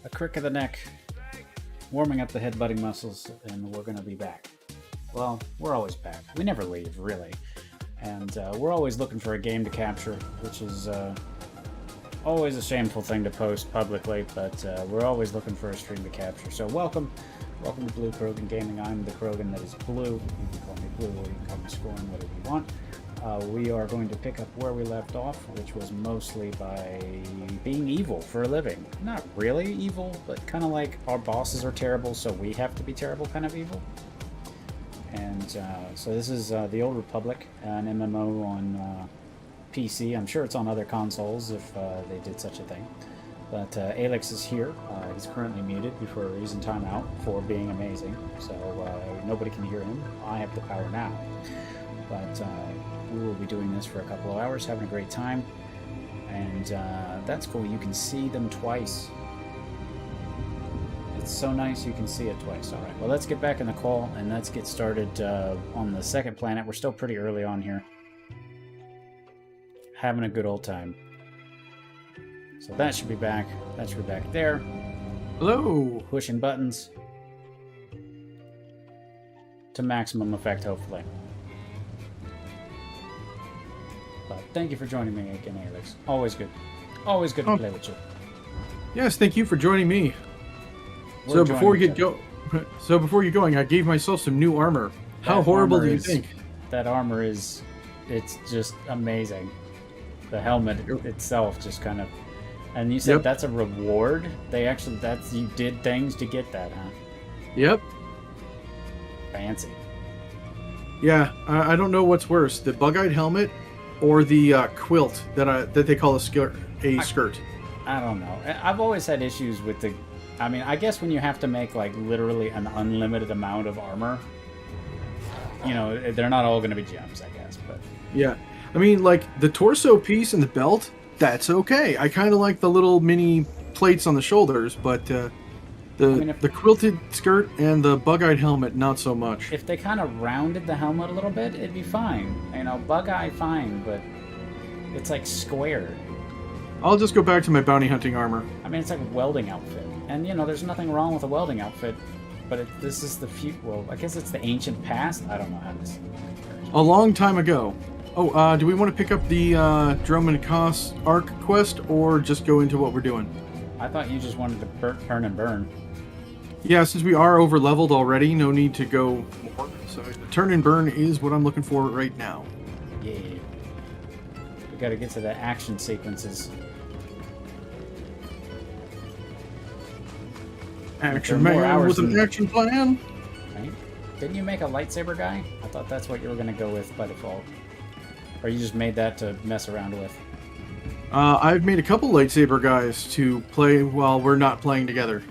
A crick of the neck, warming up the headbutting muscles, and we're going to be back. Well, we're always back. We never leave, really. And we're always looking for a game to capture, which is always a shameful thing to post publicly, but we're always looking for a stream to capture. So welcome to Blue Krogan Gaming. I'm the Krogan that is blue. You can call me blue, or you can call me Scorn, whatever you want. We are going to pick up where we left off, which was mostly by being evil for a living. Not really evil, but kind of like our bosses are terrible, so we have to be terrible kind of evil. And so this is The Old Republic, an MMO on PC. I'm sure it's on other consoles if they did such a thing. But Aelix is here. He's currently muted before he's in timeout for being amazing. So nobody can hear him. I have the power now. But we will be doing this for a couple of hours, having a great time. And that's cool. You can see them twice. It's so nice you can see it twice. All right, well, let's get back in the call and let's get started on the second planet. We're still pretty early on here. Having a good old time. So that should be back. That should be back there. Hello. Pushing buttons to maximum effect, hopefully. But thank you for joining me again, Aelix. Always good. Always good to play with you. Yes, thank you for joining me. We're before we get going, I gave myself some new armor. How horrible do you think? That armor is, it's just amazing. The helmet itself just kind of, and you said that's a reward? They actually, you did things to get that, huh? Yep. Fancy. Yeah, I don't know what's worse, the bug-eyed helmet or the quilt that they call a skirt. I don't know. I've always had issues with the, I mean, I guess when you have to make like literally an unlimited amount of armor, you know, they're not all going to be gems, I guess, but yeah. I mean, like the torso piece and the belt, that's okay. I kind of like the little mini plates on the shoulders, but the quilted skirt and the bug-eyed helmet, not so much. If they kind of rounded the helmet a little bit, it'd be fine. You know, bug-eye fine, but it's like square. I'll just go back to my bounty hunting armor. I mean, it's like a welding outfit. And, you know, there's nothing wrong with a welding outfit, but this is the future. Well, I guess it's the ancient past. I don't know how this compares. A long time ago. Oh, do we want to pick up the Drum and Koss Arc quest, or just go into what we're doing? I thought you just wanted to turn and burn. Yeah, since we are over-leveled already, no need to go more. So turn and burn is what I'm looking for right now. Yeah. We gotta get to the action sequences. Action man with an action plan. Right? Didn't you make a lightsaber guy? I thought that's what you were gonna go with by default. Or you just made that to mess around with? I've made a couple lightsaber guys to play while we're not playing together.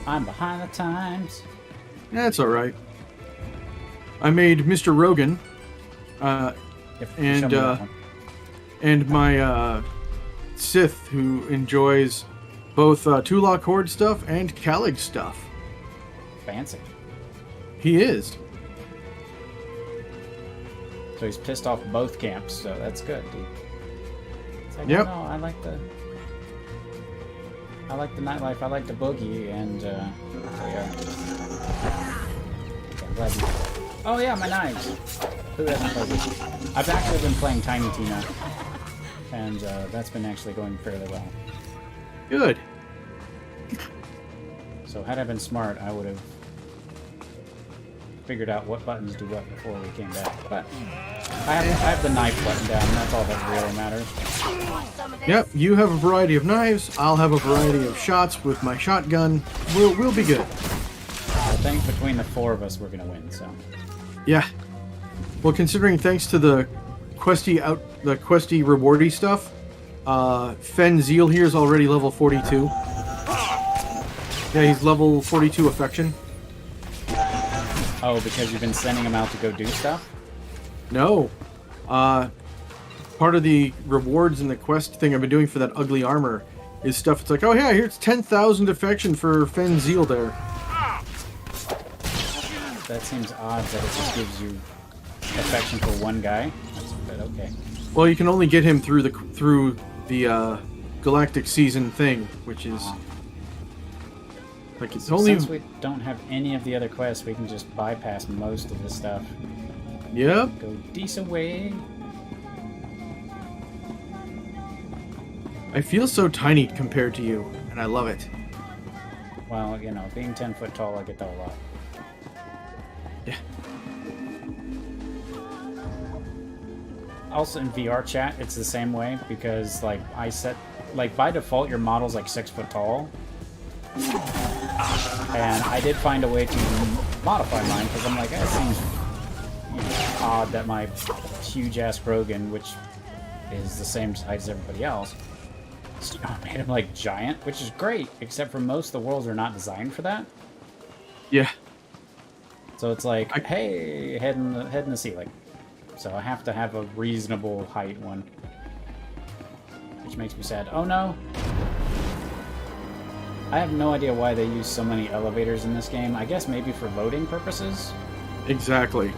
I'm behind the times. That's all right. I made Mr. Rogan, and my Sith who enjoys both Tulak Horde stuff and Calig stuff. Fancy. He is. So he's pissed off both camps, so that's good, dude. It's like, yep. No, I like the nightlife, I like the boogie, and so yeah. Okay, I'm glad you... Oh yeah, my knives! Who hasn't played this? I've actually been playing Tiny Tina, and that's been actually going fairly well. Good. So had I been smart, I would have figured out what buttons do what before we came back. But I have the knife button down, and that's all that really matters. Yep, you have a variety of knives. I'll have a variety of shots with my shotgun. We'll be good. I think between the 4 of us, we're gonna win. So. Yeah. Well, considering thanks to the questy rewardy stuff, Fen Zeal here is already level 42. Yeah, he's level 42 affection. Oh, because you've been sending him out to go do stuff? No. Part of the rewards and the quest thing I've been doing for that ugly armor is stuff. It's like, oh yeah, here's 10,000 affection for Fen Zeal there. That seems odd that it just gives you affection for one guy. But okay. Well, you can only get him through the Galactic Season thing, which is like it's so only. Since we don't have any of the other quests, we can just bypass most of this stuff. Yep. Go decent way. I feel so tiny compared to you, and I love it. Well, you know, being 10 foot tall, I get that a lot. Yeah. Also in VR chat, it's the same way because like I set like by default your model's like 6 foot tall, and I did find a way to modify mine because I'm like that seems odd that my huge ass Krogan, which is the same size as everybody else, made him like giant, which is great, except for most of the worlds are not designed for that. Yeah. So it's like, hey, head in the ceiling. So I have to have a reasonable height one. Which makes me sad. Oh no! I have no idea why they use so many elevators in this game. I guess maybe for loading purposes? Exactly.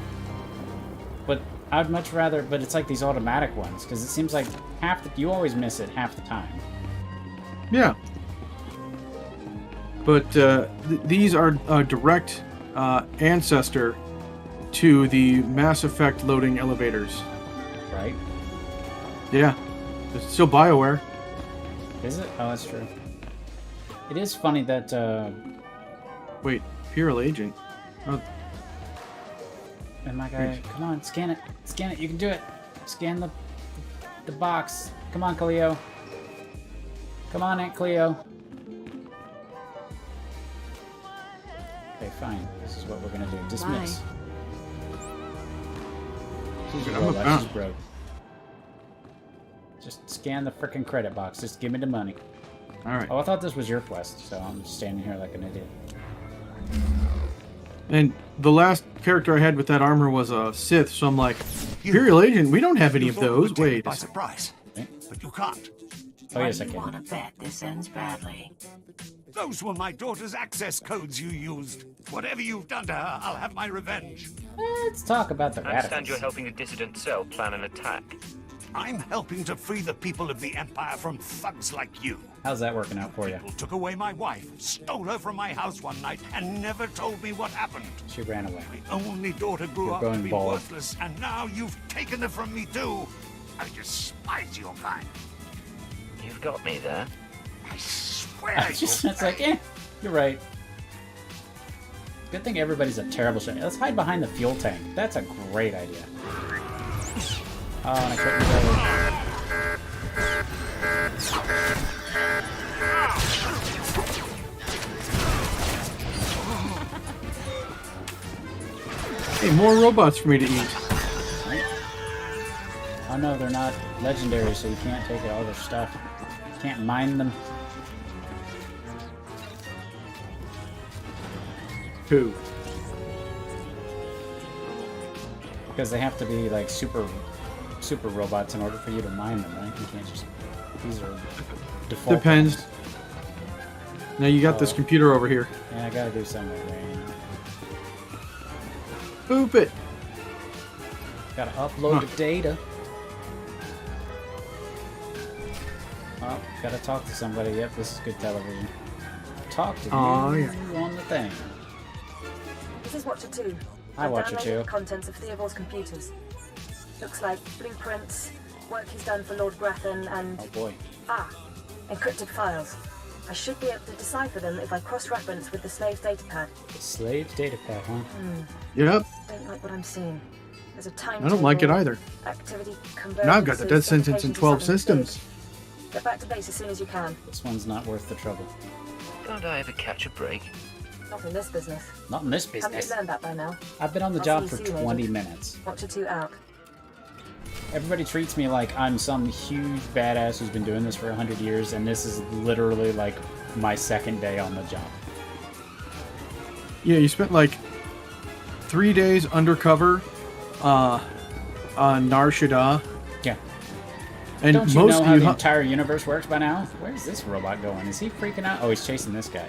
But I'd much rather... But it's like these automatic ones, because it seems like you always miss it half the time. Yeah. But these are a direct ancestor to the Mass Effect loading elevators. Right? Yeah. It's still BioWare. Is it? Oh, that's true. It is funny that... Wait, Imperial Agent? Oh. And my guy, come on, scan it. Scan it, you can do it. Scan the box. Come on, Cleo. Come on, Aunt Cleo. Okay, fine. This is what we're gonna do. Dismiss. She's a robot. She's broke. Just scan the frickin' credit box. Just give me the money. Alright. Oh, I thought this was your quest, so I'm just standing here like an idiot. And the last character I had with that armor was a Sith, so I'm like, Imperial Agent, we don't have any of those. Wait. By surprise. Okay. But you can't. Oh, yes, I You can. want to bet this ends badly? Those were my daughter's access codes you used. Whatever you've done to her, I'll have my revenge. Let's talk about the I understand radicals. you're helping a dissident cell plan an attack. I'm helping to free the people of the Empire from thugs like you. How's that working out for you? People took away my wife, stole her from my house one night, and never told me what happened. She ran away. My only daughter grew You're up to going be bald. worthless, and now you've taken her from me too. I despise your kind. You've got me there. I swear It's you're like, eh, you're right. Good thing everybody's a terrible shot. Let's hide behind the fuel tank. That's a great idea. Oh, and I couldn't Hey, more robots for me to eat. Oh no, they're not legendary, so you can't take all their stuff. You can't mine them. Who? Because they have to be like super robots in order for you to mine them, right? You can't just... These are default. Depends. ones. Now you got this computer over here. Yeah, I gotta do something right there. Boop it. Gotta upload the data. Oh, gotta talk to somebody. Yep, this is good television. Talk to you on the thing. This is Watcher 2. Hi, Watcher 2. Downloading the contents of Theobor's computers. Looks like blueprints, work he's done for Lord Grathan, and... Oh boy. Encrypted files. I should be able to decipher them if I cross-reference with the slave's datapad. The slave's datapad, huh? Yep. Don't like what I'm seeing. There's a time. I don't like it either. Activity Now I've got the death sentence in 12 systems. Get back to base as soon as you can. This one's not worth the trouble. Don't I ever catch a break? Not in this business. Not in this Haven't business. you learned that by now? I've been on the I'll job see for you soon, 20 Agent. minutes. Watcher 2 out. Everybody treats me like I'm some huge badass who's been doing this for 100 years, and this is literally like my second day on the job. Yeah, you spent like 3 days undercover on Nar Shaddaa. Yeah. And Don't you most know of how you the entire universe works by now? Where's this robot going? Is he freaking out? Oh, he's chasing this guy.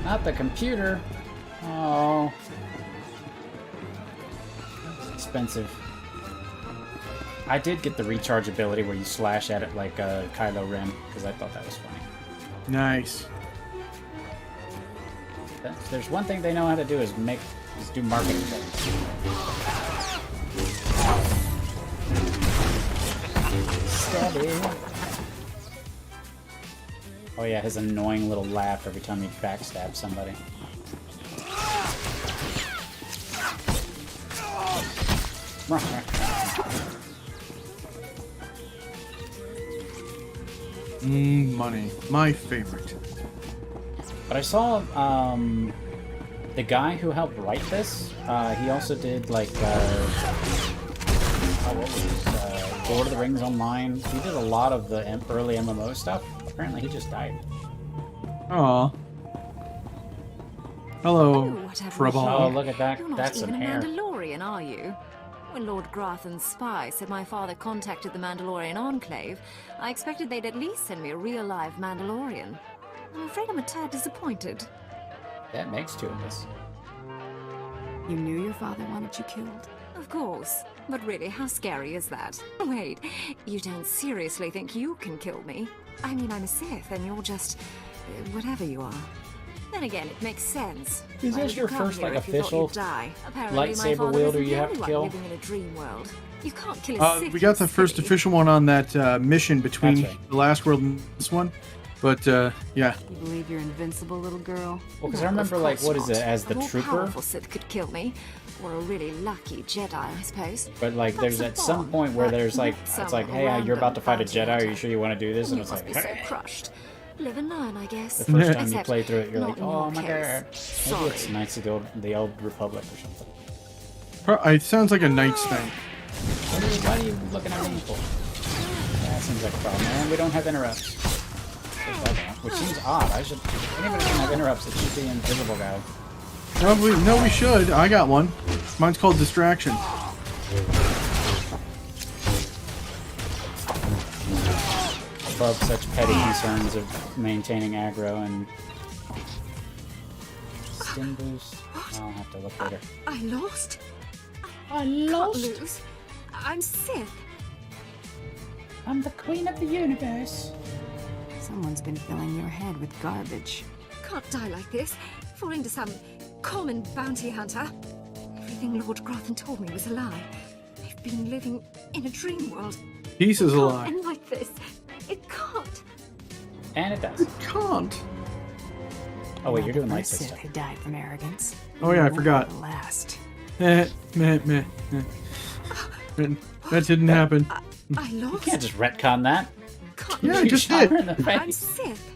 Not the computer. Oh. That's expensive. I did get the recharge ability where you slash at it like Kylo Ren, because I thought that was funny. Nice. If there's one thing they know how to do is do marketing things. Steady. Oh yeah, his annoying little laugh every time he backstabs somebody. Money. My favorite. But I saw the guy who helped write this. He also did like what was this? Lord of the Rings Online. He did a lot of the early MMO stuff. Apparently, he just died. Aw. Hello, whatever Trouble. Oh, look at that! You're not That's even some a hair. Mandalorian, are you? When Lord Grathan's spy said my father contacted the Mandalorian Enclave, I expected they'd at least send me a real live Mandalorian. I'm afraid I'm a tad disappointed. That makes two of us. You knew your father wanted you killed? Of course. But really, how scary is that? Wait, you don't seriously think you can kill me? I mean, I'm a Sith, and you're just... whatever you are. Then again, it makes sense. Is Why this would you your come first, here like, if you thought official you'd die? Apparently, my lightsaber father wielder isn't you the have only to one kill? living in a dream world. You can't kill a Sith We got the in first city. official one on that mission between That's right. the last world and this one. But, yeah. You believe you're invincible, little girl? Well, because I No, remember, of like, course what is it, not. as the A more trooper? powerful Sith could kill me, or a really lucky Jedi, I suppose. But, like, there's That's a at some bomb, point where but there's, like, not it's some like, hey, you're about to fight a random Jedi, are you bounty sure you want to do this? And You it's must like, be so crushed. Live and learn, I guess. the first time you Except play through it, you're not like, in oh your my case. god. Maybe Sorry. it's Knights of the Old Republic or something. It sounds like a Knights thing. What are you looking at me for? That seems like a problem. And we don't have interrupts. Which seems odd. Anybody can have interrupts. It should be invisible guy. No, we should. I got one. Mine's called Distraction. Above such petty concerns of maintaining aggro and stim boost. I'll have to look later. I lost? I Can't lose. I'm Sith. I'm the queen of the universe. Someone's been filling your head with garbage. Can't die like this. Fall into some common bounty hunter. Everything Lord Grathan told me was a lie. I've been living in a dream world. Peace is a Can't lie. end like this. It can't. And it does. Can't. Oh wait, you're doing Not the light first Sith stuff. who died from arrogance. Oh, yeah, I Won't forgot. be the last. Meh. That didn't happen. I You lost. can't just retcon that. Can't Yeah, I You just shot did. her in the I'm face. Sith.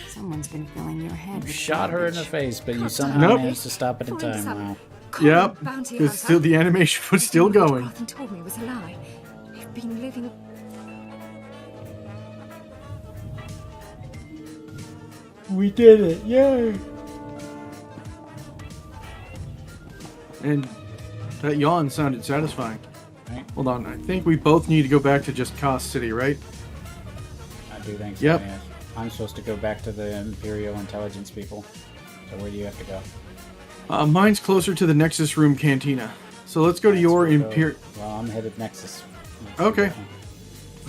Someone's been filling your head You with shot her in the garbage. face, but you Can't somehow Nope. managed to stop it in Fall into time. some Wow. common Yep. bounty Because hunter. still the animation was still Everything going. Lord Grathan told me was a lie. I've been living. We did it! Yay! And that yawn sounded satisfying. Right. Hold on, I think we both need to go back to just Cost City, right? I do think so, Yep. yeah. I'm supposed to go back to the Imperial Intelligence people. So where do you have to go? Mine's closer to the Nexus Room Cantina. So let's go to your Imperial... Well, I'm headed Nexus. Okay.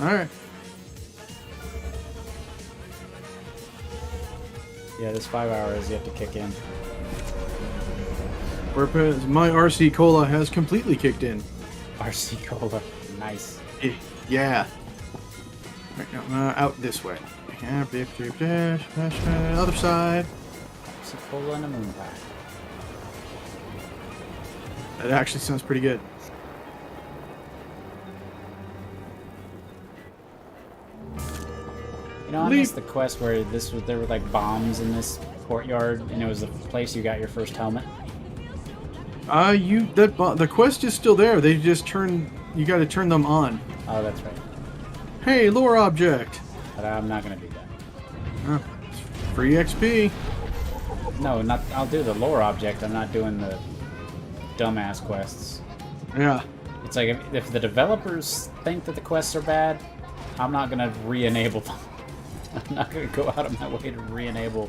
Alright. Yeah, this 5 hours you have to kick in. Whereas my RC Cola has completely kicked in. RC Cola. Nice. Yeah. Right now, out this way. Other side. RC Cola and a moon pie. That actually sounds pretty good. You know, I missed the quest where there were like bombs in this courtyard, and it was the place you got your first helmet. The quest is still there. They just you got to turn them on. Oh, that's right. Hey, lore object. But I'm not gonna do that. Oh, free XP. No, not. I'll do the lore object. I'm not doing the dumbass quests. Yeah. It's like if the developers think that the quests are bad, I'm not gonna re-enable them. I'm not gonna go out of my way to re-enable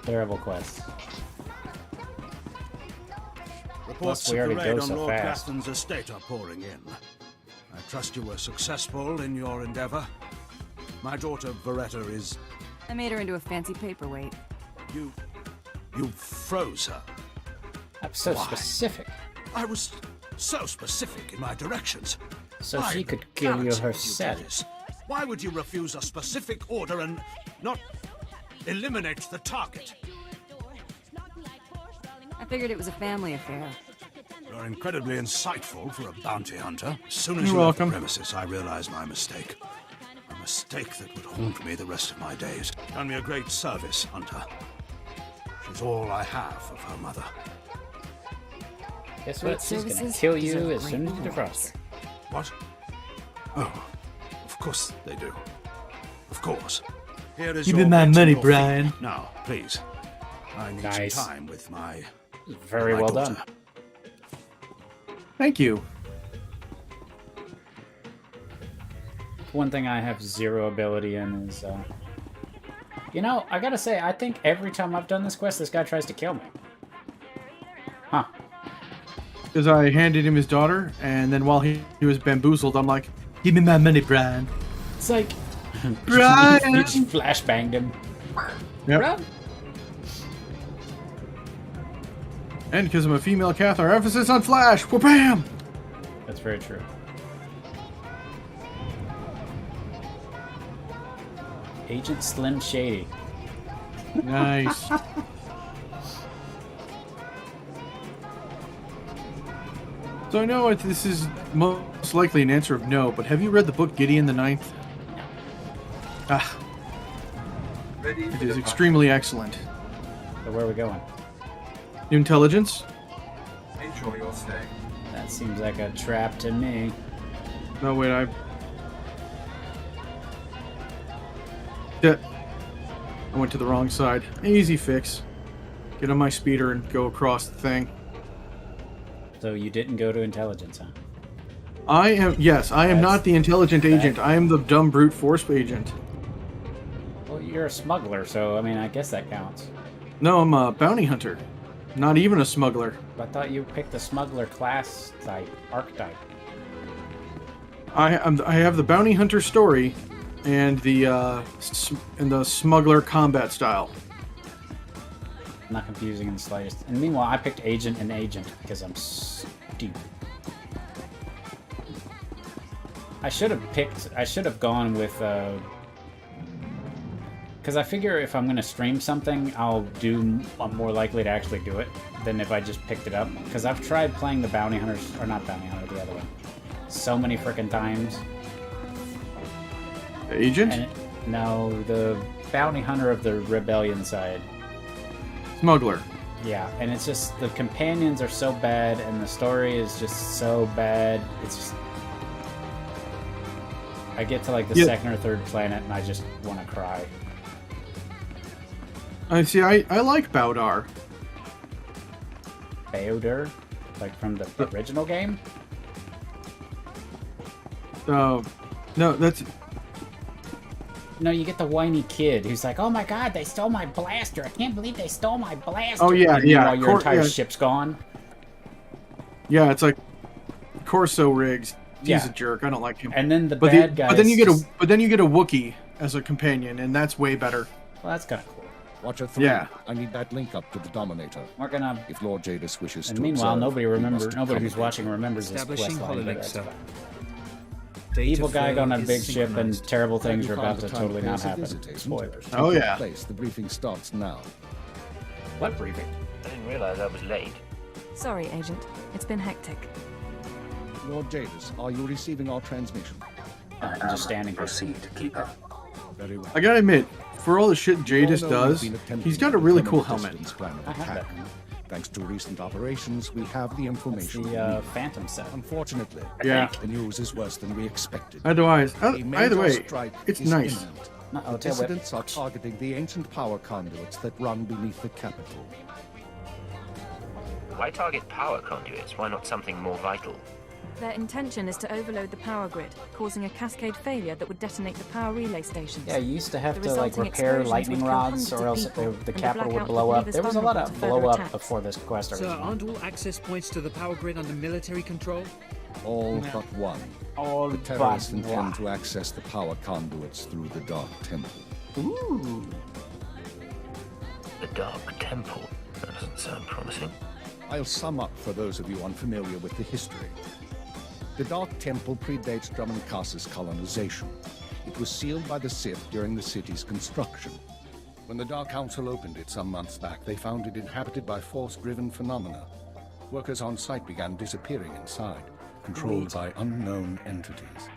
terrible quests. Reports we of the already raid go on so Lord fast. Grafton's estate are pouring in. I trust you were successful in your endeavor. My daughter, Beretta, is... I made her into a fancy paperweight. You froze her. I'm so Why? specific. I was so specific in my directions. So Why she could kill you would herself. do this? Why would you refuse a specific order and not eliminate the target? I figured it was a family affair. You're incredibly insightful for a bounty hunter. As soon as You're you left the welcome. premises, I realized my mistake. A mistake that would haunt me the rest of my days. Done me a great service, Hunter. She's all I have of her mother. Guess Great what? She's gonna services kill you deserve as great soon as you rewards. defrost her. What? Oh, of course they do. Of course. Here is Give your me my bit money, and your Brian. fee. Now, please. I need Nice. some time with my... Very my well daughter. done. Thank you. One thing I have zero ability in is, you know, I gotta say, I think every time I've done this quest, this guy tries to kill me. Huh. Because I handed him his daughter, and then while he was bamboozled, I'm like, give me my money, Brian. It's like... Brian! You just flashbanged him. Yep. Run. And because I'm a female Cath, our emphasis on flash. Wha-bam! That's very true. Agent Slim Shady. Nice. So I know this is most likely an answer of no, but have you read the book Gideon the Ninth? Ah. It is extremely excellent. So where are we going? Intelligence? Enjoy your stay. That seems like a trap to me. No, wait, I went to the wrong side. Easy fix. Get on my speeder and go across the thing. So you didn't go to intelligence, huh? I am That's not the intelligent bad. agent. I am the dumb brute force agent. Well, you're a smuggler, so I mean, I guess that counts. No, I'm a bounty hunter. Not even a smuggler. I thought you picked the smuggler class type, archetype. I have the bounty hunter story, and the smuggler combat style. Not confusing in the slightest. And meanwhile, I picked agent and agent because I'm stupid. I should have gone with, because I figure if I'm going to stream something, I'm more likely to actually do it than if I just picked it up. Because I've tried playing the bounty hunters, or not bounty hunter, the other one, so many frickin' times. Agent? And no, the bounty hunter of the rebellion side. Smuggler. Yeah, and it's just, the companions are so bad, and the story is just so bad. It's just... I get to like the second or third planet, and I just want to cry. I see. I like Baudar. Baudar? Like from the original game? No, that's. No, you get the whiny kid who's like, "Oh my god, they stole my blaster! I can't believe they stole my blaster!" Oh yeah, and yeah. meanwhile, your entire ship's gone. Yeah, it's like Corso Riggs. He's Yeah. a jerk. I don't like him. And then the bad guy. But then you get a Wookiee as a companion, and that's way better. Well, that's kind of cool. Watcher 3, Yeah. I need that link up to the Dominator. We're gonna. If Lord Jadis wishes And to meanwhile, observe, nobody we must who's accommodate. watching remembers this Establishing quest line. but hololink, that's sir. fine. Data Evil guy flow going on a is big ship, and synchronized. terrible Glad things you are found about the to time totally pay not us a happen. visit, agent. Spoilers. Oh, Take yeah. Place. The briefing starts now. What briefing? I didn't realize I was late. Sorry, Agent. It's been hectic. Lord Jadis, are you receiving our transmission? I'm just standing here. Proceed, Keeper. Very well. I gotta admit, for all the shit Jadis We all know does, we've been attempting he's got to a really determine cool the helmet. dissident's plan of I have attack. Thanks to recent operations, we have the It's information. we the need. Phantom set. Unfortunately, Yeah. the news is worse than we expected. Otherwise, A either major way, strike it's is nice. imminent. Oh, The tail whip. dissidents are targeting the ancient power conduits that run beneath the capital. Why target power conduits? Why not something more vital? Their intention is to overload the power grid, causing a cascade failure that would detonate the power relay stations. Yeah, you used to have The to like resulting repair explosions lightning would kill rods, or hundreds else of people, the and the capital would blackout blow would up. leave us There was a lot of vulnerable to further blow up attacks. before this quest Sir, originated. aren't all access points to the power grid under military control? All but one. All The but terrorists intend one. to access the power conduits through the Dark Temple. Ooh. The Dark Temple. That doesn't sound promising. I'll sum up for those of you unfamiliar with the history. The Dark Temple predates Drummoncass's colonization. It was sealed by the Sith during the city's construction. When the Dark Council opened it some months back, they found it inhabited by force-driven phenomena. Workers on site began disappearing inside, controlled by unknown entities.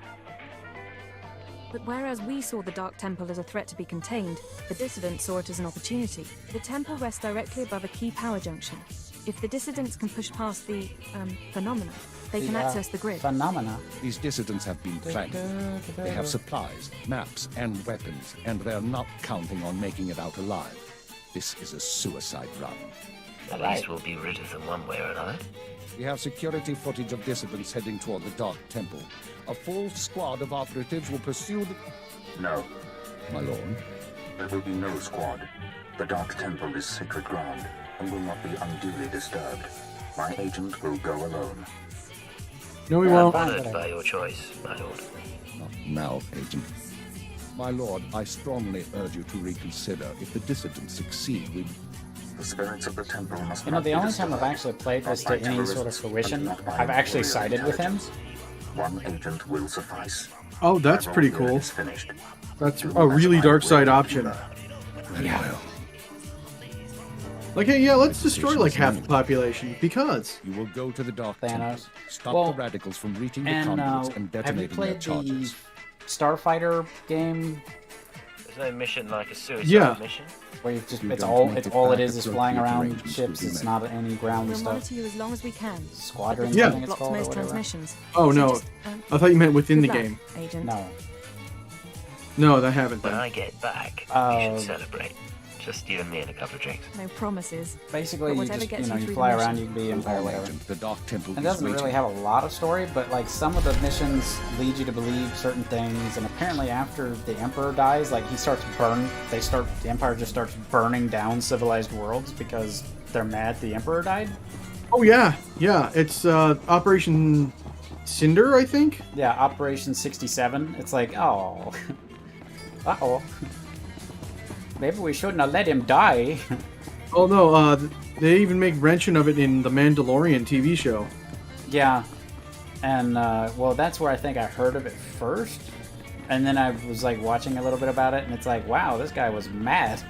But whereas we saw the Dark Temple as a threat to be contained, the dissidents saw it as an opportunity. The temple rests directly above a key power junction. If the dissidents can push past the, phenomena, they can access the grid. Phenomena. These dissidents have been planning. They have supplies, maps, and weapons, and they're not counting on making it out alive. This is a suicide run. At least we'll be rid of them one way or another. We have security footage of dissidents heading toward the Dark Temple. A full squad of operatives will pursue the... No, My lord, there will be no squad. The Dark Temple is sacred ground and will not be unduly disturbed. My agent will go alone. No, we won't. Honored by your choice, my lord. not now, Agent. My lord, I strongly urge you to reconsider. If the dissidents succeed, we... The spirits of the temple must You know, not the be only time I've disturbed. actually played this Not to by any sort of terrorists, fruition, and not by I've actually imperial sided with him. intelligence. One agent will suffice. Oh, that's My pretty role here cool. is finished. That's Do a really as I dark will, side option. Keeper. Yeah. Like, hey, yeah, let's destroy like half the population because. You will go to the Dark Thanos. Temple, stop Well, the radicals from reaching the And conduits and have you detonating their played the charges. Starfighter game There's no mission like a suicide Yeah. mission. where you just You it's don't all make it's it all it back is appropriate flying around arrangements ships. will be It's made. not any ground We'll stuff. monitor you as long as we can. Squadron, Yeah. I think it's Blocks called, or most whatever. transmissions. Oh, So no. just, I thought you meant within the good luck, game. Agent. No. No, that haven't When been. I get back, we Oh. should celebrate. Just you and me and a couple of drinks. No promises. Basically, But you whatever just gets you you through fly the around, mission. you can be Empire, All whatever. agent, the Dark Temple It is doesn't really waiting. have a lot of story, but like some of the missions lead you to believe certain things, and apparently after the Emperor dies, like the Empire just starts burning down civilized worlds because they're mad the Emperor died. Oh yeah, yeah. It's Operation Cinder, I think. Yeah, Operation 67. It's like, oh, uh-oh. Maybe we shouldn't have let him die. Oh no, they even make mention of it in the Mandalorian TV show. Yeah, and well, that's where I think I heard of it first, and then I was like watching a little bit about it, and it's like, wow, this guy was mad.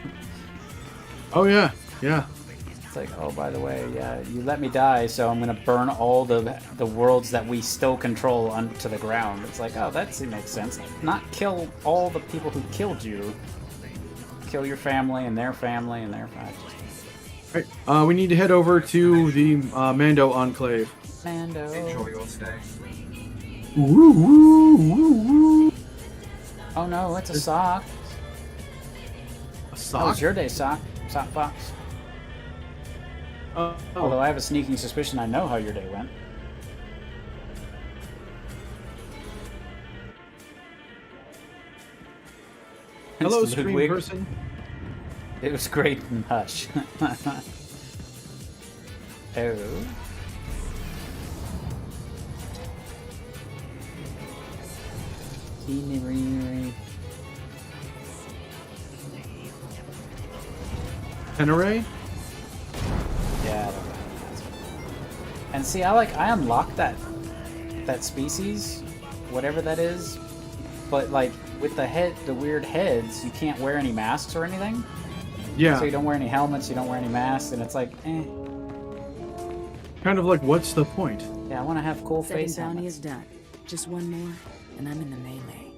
Oh yeah, yeah. It's like, oh, by the way, yeah, you let me die, so I'm gonna burn all the worlds that we still control onto the ground. It's like, oh, that makes sense. Not kill all the people who killed you. Kill your family and their family and their family. Right. We need to head over to the Mando Enclave. Mando. Enjoy your stay. Woo, woo, woo, woo. Oh no, it's a sock. A How sock? was your day, sock? Sock Fox. Although I have a sneaking suspicion I know how your day went. Hello, Prince stream Ludwig. person. It was great in Hush. Oh. Tenere? Yeah. And see, I unlocked that species, whatever that is, but like with the weird heads, you can't wear any masks or anything. Yeah. So you don't wear any helmets, you don't wear any masks, and it's like, eh. Kind of like, what's the point? Yeah, I want to have cool Second face bounty helmets. is done. Just one more, and I'm in the melee.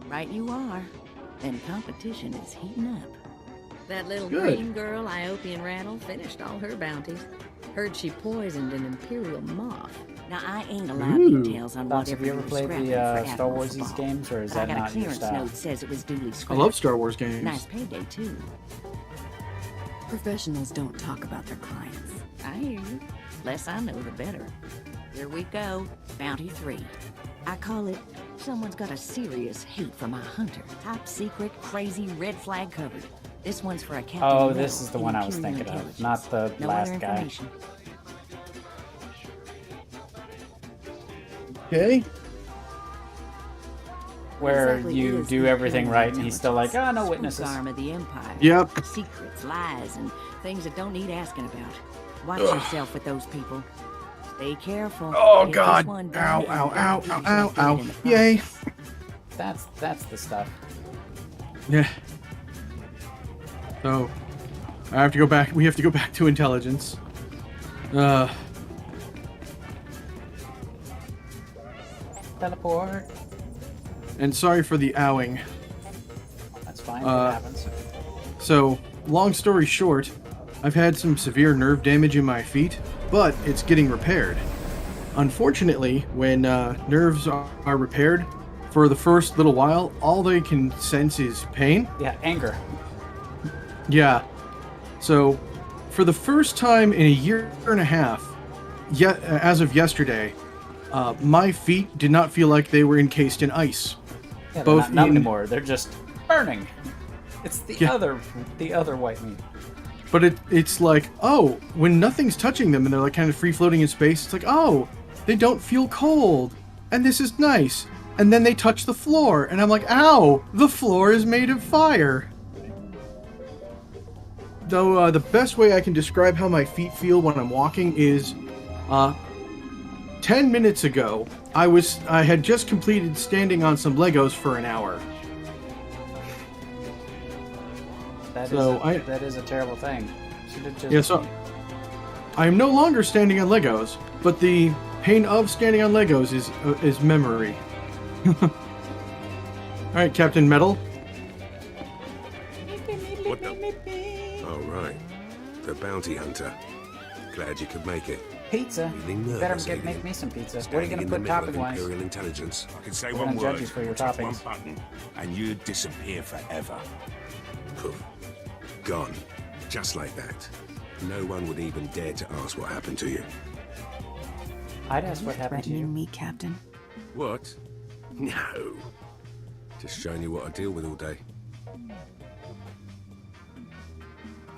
Right you are. And competition is heating up. That little Good. green girl, Iopian Rattle, finished all her bounties. Heard she poisoned an Imperial moth. Now, I ain't allowed Ooh. details on Thoughts, whatever have you ever were played scrapping the for Star Admiral Wars Sabal. games, or is But I that got a not your clearance style? note says it was duly I scrapped. love Star Wars games. Nice payday, too. Professionals don't talk about their clients. I hear you. Less I know, the better. Here we go. Bounty 3. I call it, someone's got a serious hate for my hunter. Top secret, crazy, red flag covered. This one's for a Captain Oh, Will this is the in one I was Imperial thinking of, Intelligence. not the No last other guy. information. Okay. Where Exactly you is do the everything Imperial right, and he's still like, ah, no Spook witnesses. arm of the Empire. Yep. Secrets, lies, and things that don't need asking about. Watch yourself with those people. Stay careful. Oh, Get God. this one Ow, done ow, and ow, don't ow, get ow, yourself ow. in the Yay. That's the stuff. Yeah. So, I have to go back. We have to go back to intelligence. Teleport. And sorry for the owing. That's fine. It happens. So, long story short, I've had some severe nerve damage in my feet, but it's getting repaired. Unfortunately, when nerves are repaired, for the first little while, all they can sense is pain. Yeah, anger. Yeah. So, for the first time in a year and a half, yet as of yesterday, my feet did not feel like they were encased in ice. Yeah, they're Both not numb in- anymore. They're just burning. It's the Yeah. other white meat. But it's like, oh, when nothing's touching them and they're like kind of free floating in space, it's like, oh, they don't feel cold. And this is nice. And then they touch the floor, and I'm like, ow, the floor is made of fire. Though the best way I can describe how my feet feel when I'm walking is 10 minutes ago, I had just completed standing on some Legos for an hour. That is a terrible thing. Should have just. Yeah, so I am no longer standing on Legos, but the pain of standing on Legos is memory. All right, Captain Metal. What the? Oh, right. The bounty hunter. Glad you could make it. Pizza. Feeling You better nervous, make me some pizza. What are you Standing gonna in the put middle of topping wise? Imperial Intelligence. I could say We're one gonna judge word, you for your touch one toppings. button, and you'd disappear forever. Poof. Gone. Just like that. No one would even dare to ask what happened to you. I'd ask what happened to you. Threatening me, Captain? What? No. Just showing you what I deal with all day.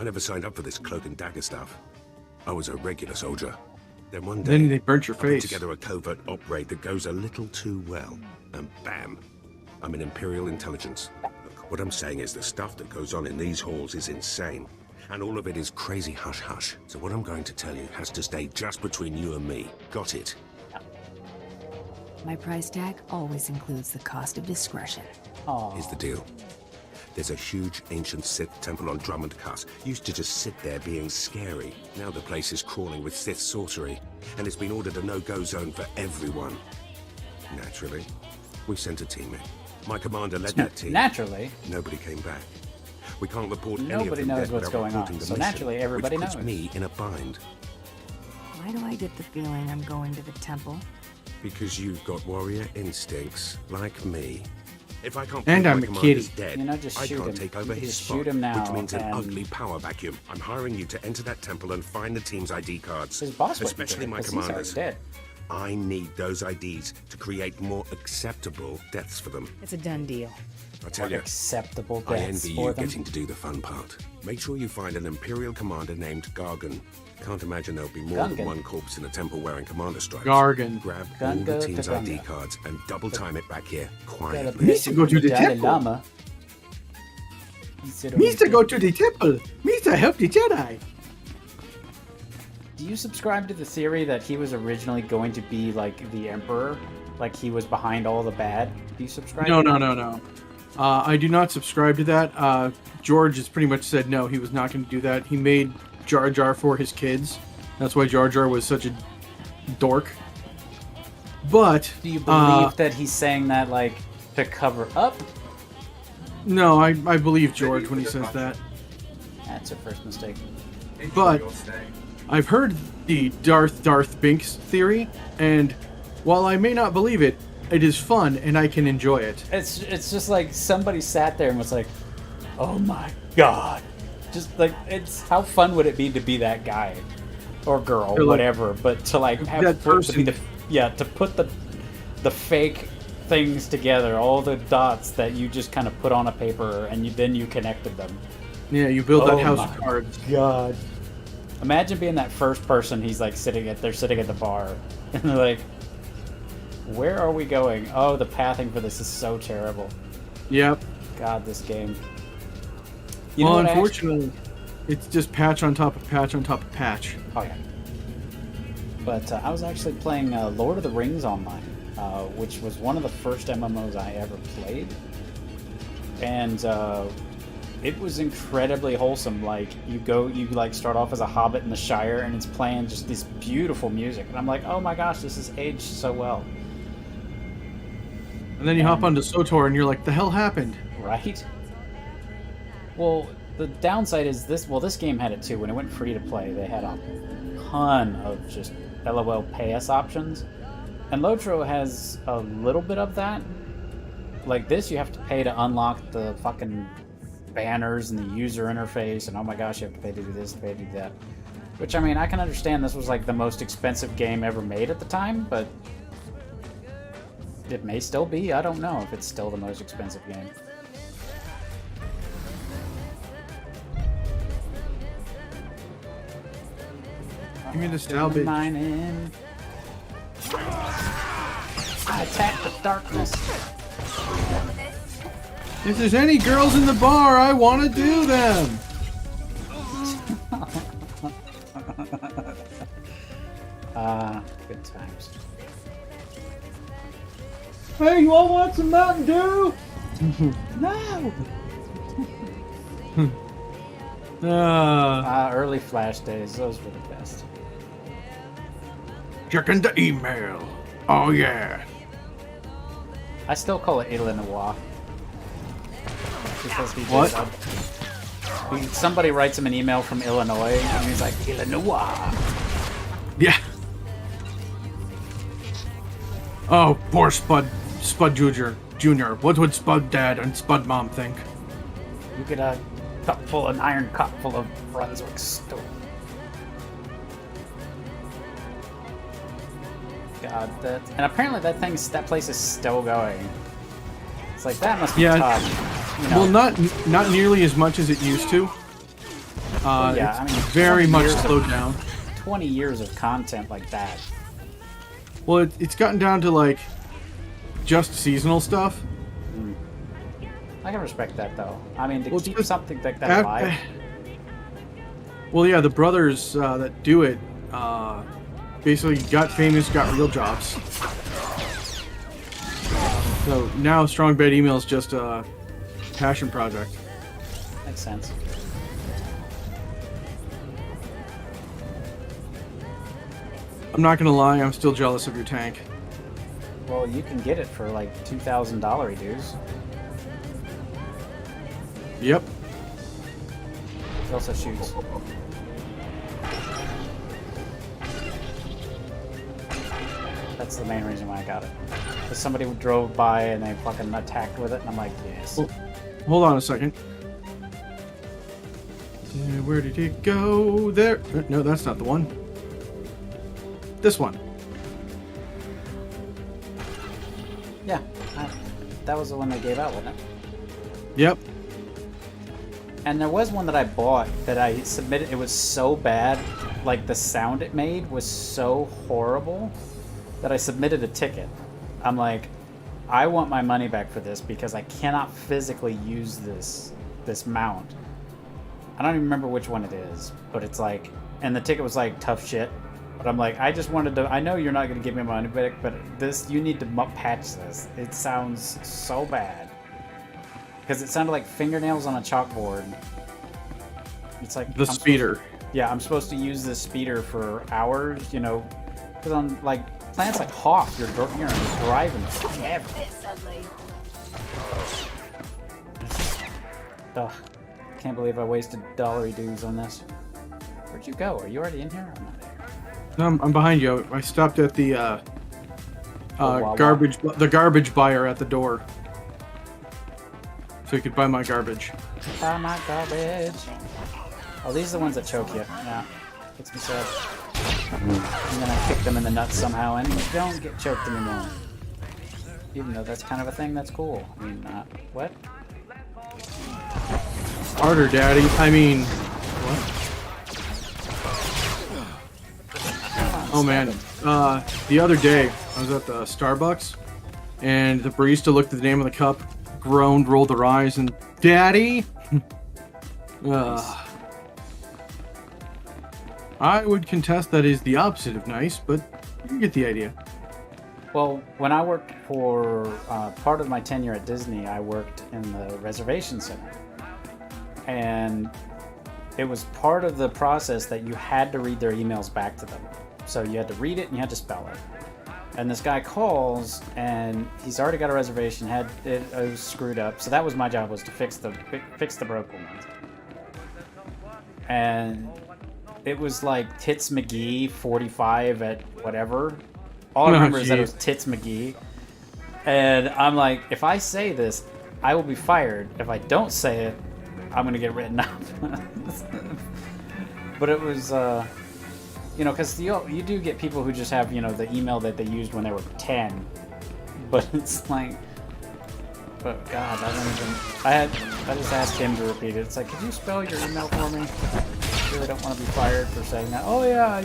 I never signed up for this cloak and dagger stuff. I was a regular soldier. Then one day, Then they burnt your I put face. together a covert op raid that goes a little too well. And bam, I'm in Imperial Intelligence. Look, what I'm saying is the stuff that goes on in these halls is insane. And all of it is crazy hush-hush. So what I'm going to tell you has to stay just between you and me. Got it? My price tag always includes the cost of discretion. Here's the deal. There's a huge ancient Sith temple on Drummond Cuss. Used to just sit there being scary. Now the place is crawling with Sith sorcery. And it's been ordered a no-go zone for everyone. Naturally, we sent a team in. My commander led that team. Naturally. Nobody came back. We can't report any of Nobody them knows dead what's without going on, reporting the so mission, naturally everybody which puts knows. me in a bind. Why do I get the feeling I'm going to the temple? Because you've got warrior instincts, like me. If I can't And prove I'm my a commander's kitty. dead, You know, just I shoot can't him. take You over can his just spot, shoot him now, which means an and- ugly power vacuum. I'm hiring you to enter that temple and find the team's ID cards. His boss wouldn't do Especially it, my 'cause he's already commanders. dead. I need those IDs to create more acceptable deaths for them. It's a done deal. I tell you, acceptable I deaths envy for you them. getting to do the fun part. Make sure you find an Imperial commander named Gargan. Can't imagine there'll be more than Gungan. one corpse in a temple wearing commander stripes. Gargan. Grab all the Gunga team's to ID Gunga. cards and double time it back here, Gotta quietly. Needs to go to the Dalai temple. Lama. Mr. Go to the temple. Mr. Help the Jedi. Do you subscribe to the theory that he was originally going to be like the Emperor? Like he was behind all the bad? Do you subscribe No, to no, that? no, no. I do not subscribe to that. George has pretty much said no, he was not going to do that. He made Jar Jar for his kids. That's why Jar Jar was such a dork. But Do you believe that he's saying that like to cover up? no, I believe George when he says that. That's your first mistake. But I've heard the Darth Binks theory, and while I may not believe it, it is fun and I can enjoy it. It's just like somebody sat there and was like, "Oh my god!" Just like it's how fun would it be to be that guy or girl, Or, like, whatever, but to like have that for it to be person. to put the fake things together, all the dots that you just kind of put on a paper and then you connected them. Yeah, you build that Oh house my of cards. God. Imagine being that first person. He's like sitting at the bar, and they're like, "Where are we going? Oh, the pathing for this is so terrible. Yep. God, this game." You Well, know what I unfortunately, it's just patch on top of patch on top of patch. Oh yeah. But I was actually playing Lord of the Rings Online, which was one of the first MMOs I ever played, and it was incredibly wholesome. Like you like start off as a hobbit in the Shire, and it's playing just this beautiful music, and I'm like, oh my gosh, this is aged so well. And then you hop onto SOTOR and you're like, the hell happened? Right? Well, the downside is this. Well, this game had it too. When it went free to play, they had a ton of just LOL pay us options, and Lotro has a little bit of that. Like this, you have to pay to unlock the fucking banners and the user interface, and oh my gosh, you have to pay to do this, pay to do that. Which, I mean, I can understand this was like the most expensive game ever made at the time, but it may still be. I don't know if it's still the most expensive game. Give me the salvage. Mining. I attack the darkness. If there's any girls in the bar, I want to do them. Good times. Hey, you all want some Mountain Dew? No! Early Flash days, those were the best. Checking the email. Oh, yeah. I still call it Illinois. Because he What? Somebody writes him an email from Illinois, and he's like, Illinois. Yeah. Oh, poor Spud Jr. What would Spud Dad and Spud Mom think? You get a cup full, an iron cup full of Brunswick stew. God, and apparently that place is still going. It's like that must be tough. You know. Well, not nearly as much as it used to. Yeah, it's I mean, very 20 much years slowed down. 20 years of content like that. Well, it's gotten down to like just seasonal stuff. I can respect that though. I mean, to Well, keep just something like that alive. Well, yeah, the brothers that do it basically got famous, got real jobs. So now Strong Bad Email is just a passion project. Makes sense. I'm not gonna lie, I'm still jealous of your tank. Well, you can get it for like $2,000 dues. Yep. It also shoots. That's the main reason why I got it. Because somebody drove by and they fucking attacked with it, and I'm like, yes. Well, hold on a second. Where did it go? There. No, that's not the one. This one. Yeah, that was the one they gave out, wasn't it? Yep. And there was one that I bought that I submitted. It was so bad, like the sound it made was so horrible that I submitted a ticket. I'm like, I want my money back for this because I cannot physically use this mount. I don't even remember which one it is, but it's like, and the ticket was like tough shit. But I'm like, I just wanted to. I know you're not going to give me my money back, but this, you need to patch this. It sounds so bad. Because it sounded like fingernails on a chalkboard. It's like the speeder. Yeah, I'm supposed to use this speeder for hours, you know, because on like plants like Hawk, you're driving forever. Ugh, can't believe I wasted dollary dues on this. Where'd you go? Are you already in here? I'm not there. No, I'm behind you. I stopped at the garbage buyer at the door. So you could buy my garbage. Buy my garbage. Oh, these are the ones that choke you. Yeah. Makes me sad. And then I kick them in the nuts somehow, and you don't get choked anymore. Even though that's kind of a thing that's cool. I mean, what? Harder, Daddy. I mean, what? Oh man. The other day, I was at the Starbucks, and the barista looked at the name of the cup, groaned, rolled their eyes, and Daddy? I would contest that is the opposite of nice, but you get the idea. Well, when I worked for part of my tenure at Disney, I worked in the reservation center. And it was part of the process that you had to read their emails back to them. So you had to read it and you had to spell it. And this guy calls, and he's already got a reservation. It was screwed up, so that was my job, was to fix the broken ones. And it was like Tits McGee 45 at whatever. All I remember is that it was Tits McGee. And I'm like, if I say this, I will be fired. If I don't say it, I'm gonna get written up. But it was. You know, because you do get people who just have, you know, the email that they used when they were 10. But it's like, but God, I just asked him to repeat it. It's like, could you spell your email for me? I really don't want to be fired for saying that. Oh yeah,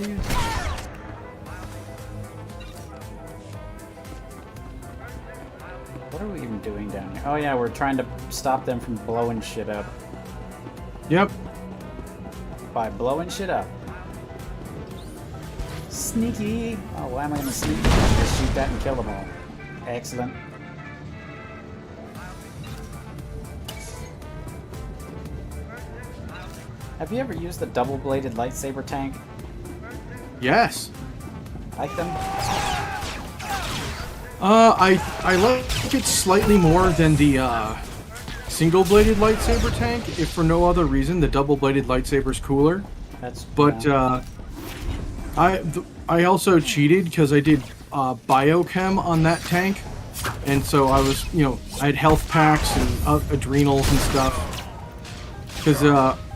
What are we even doing down here? Oh yeah, we're trying to stop them from blowing shit up. Yep. By blowing shit up. Sneaky! Oh, why am I gonna sneak? Just shoot that and kill them all. Excellent. Have you ever used the double-bladed lightsaber tank? Yes. Like them? I like it slightly more than the single-bladed lightsaber tank. If for no other reason, the double-bladed lightsaber's cooler. But I also cheated because I did biochem on that tank, and so I was, you know, I had health packs and adrenals and stuff. Because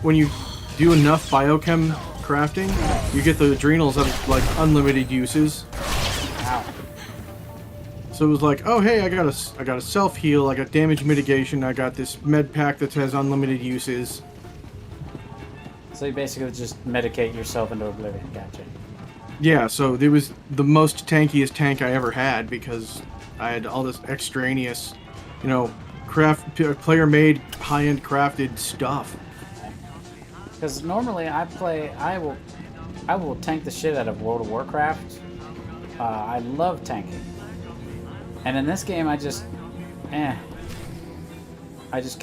when you do enough biochem crafting, you get the adrenals of like unlimited uses. Wow. So it was like, oh hey, I got a self heal, I got damage mitigation, I got this med pack that has unlimited uses. So you basically just medicate yourself into oblivion. Gotcha. Yeah, so it was the most tankiest tank I ever had because I had all this extraneous, you know, player-made, high-end crafted stuff. Because normally I will tank the shit out of World of Warcraft. I love tanking, and in this game I just can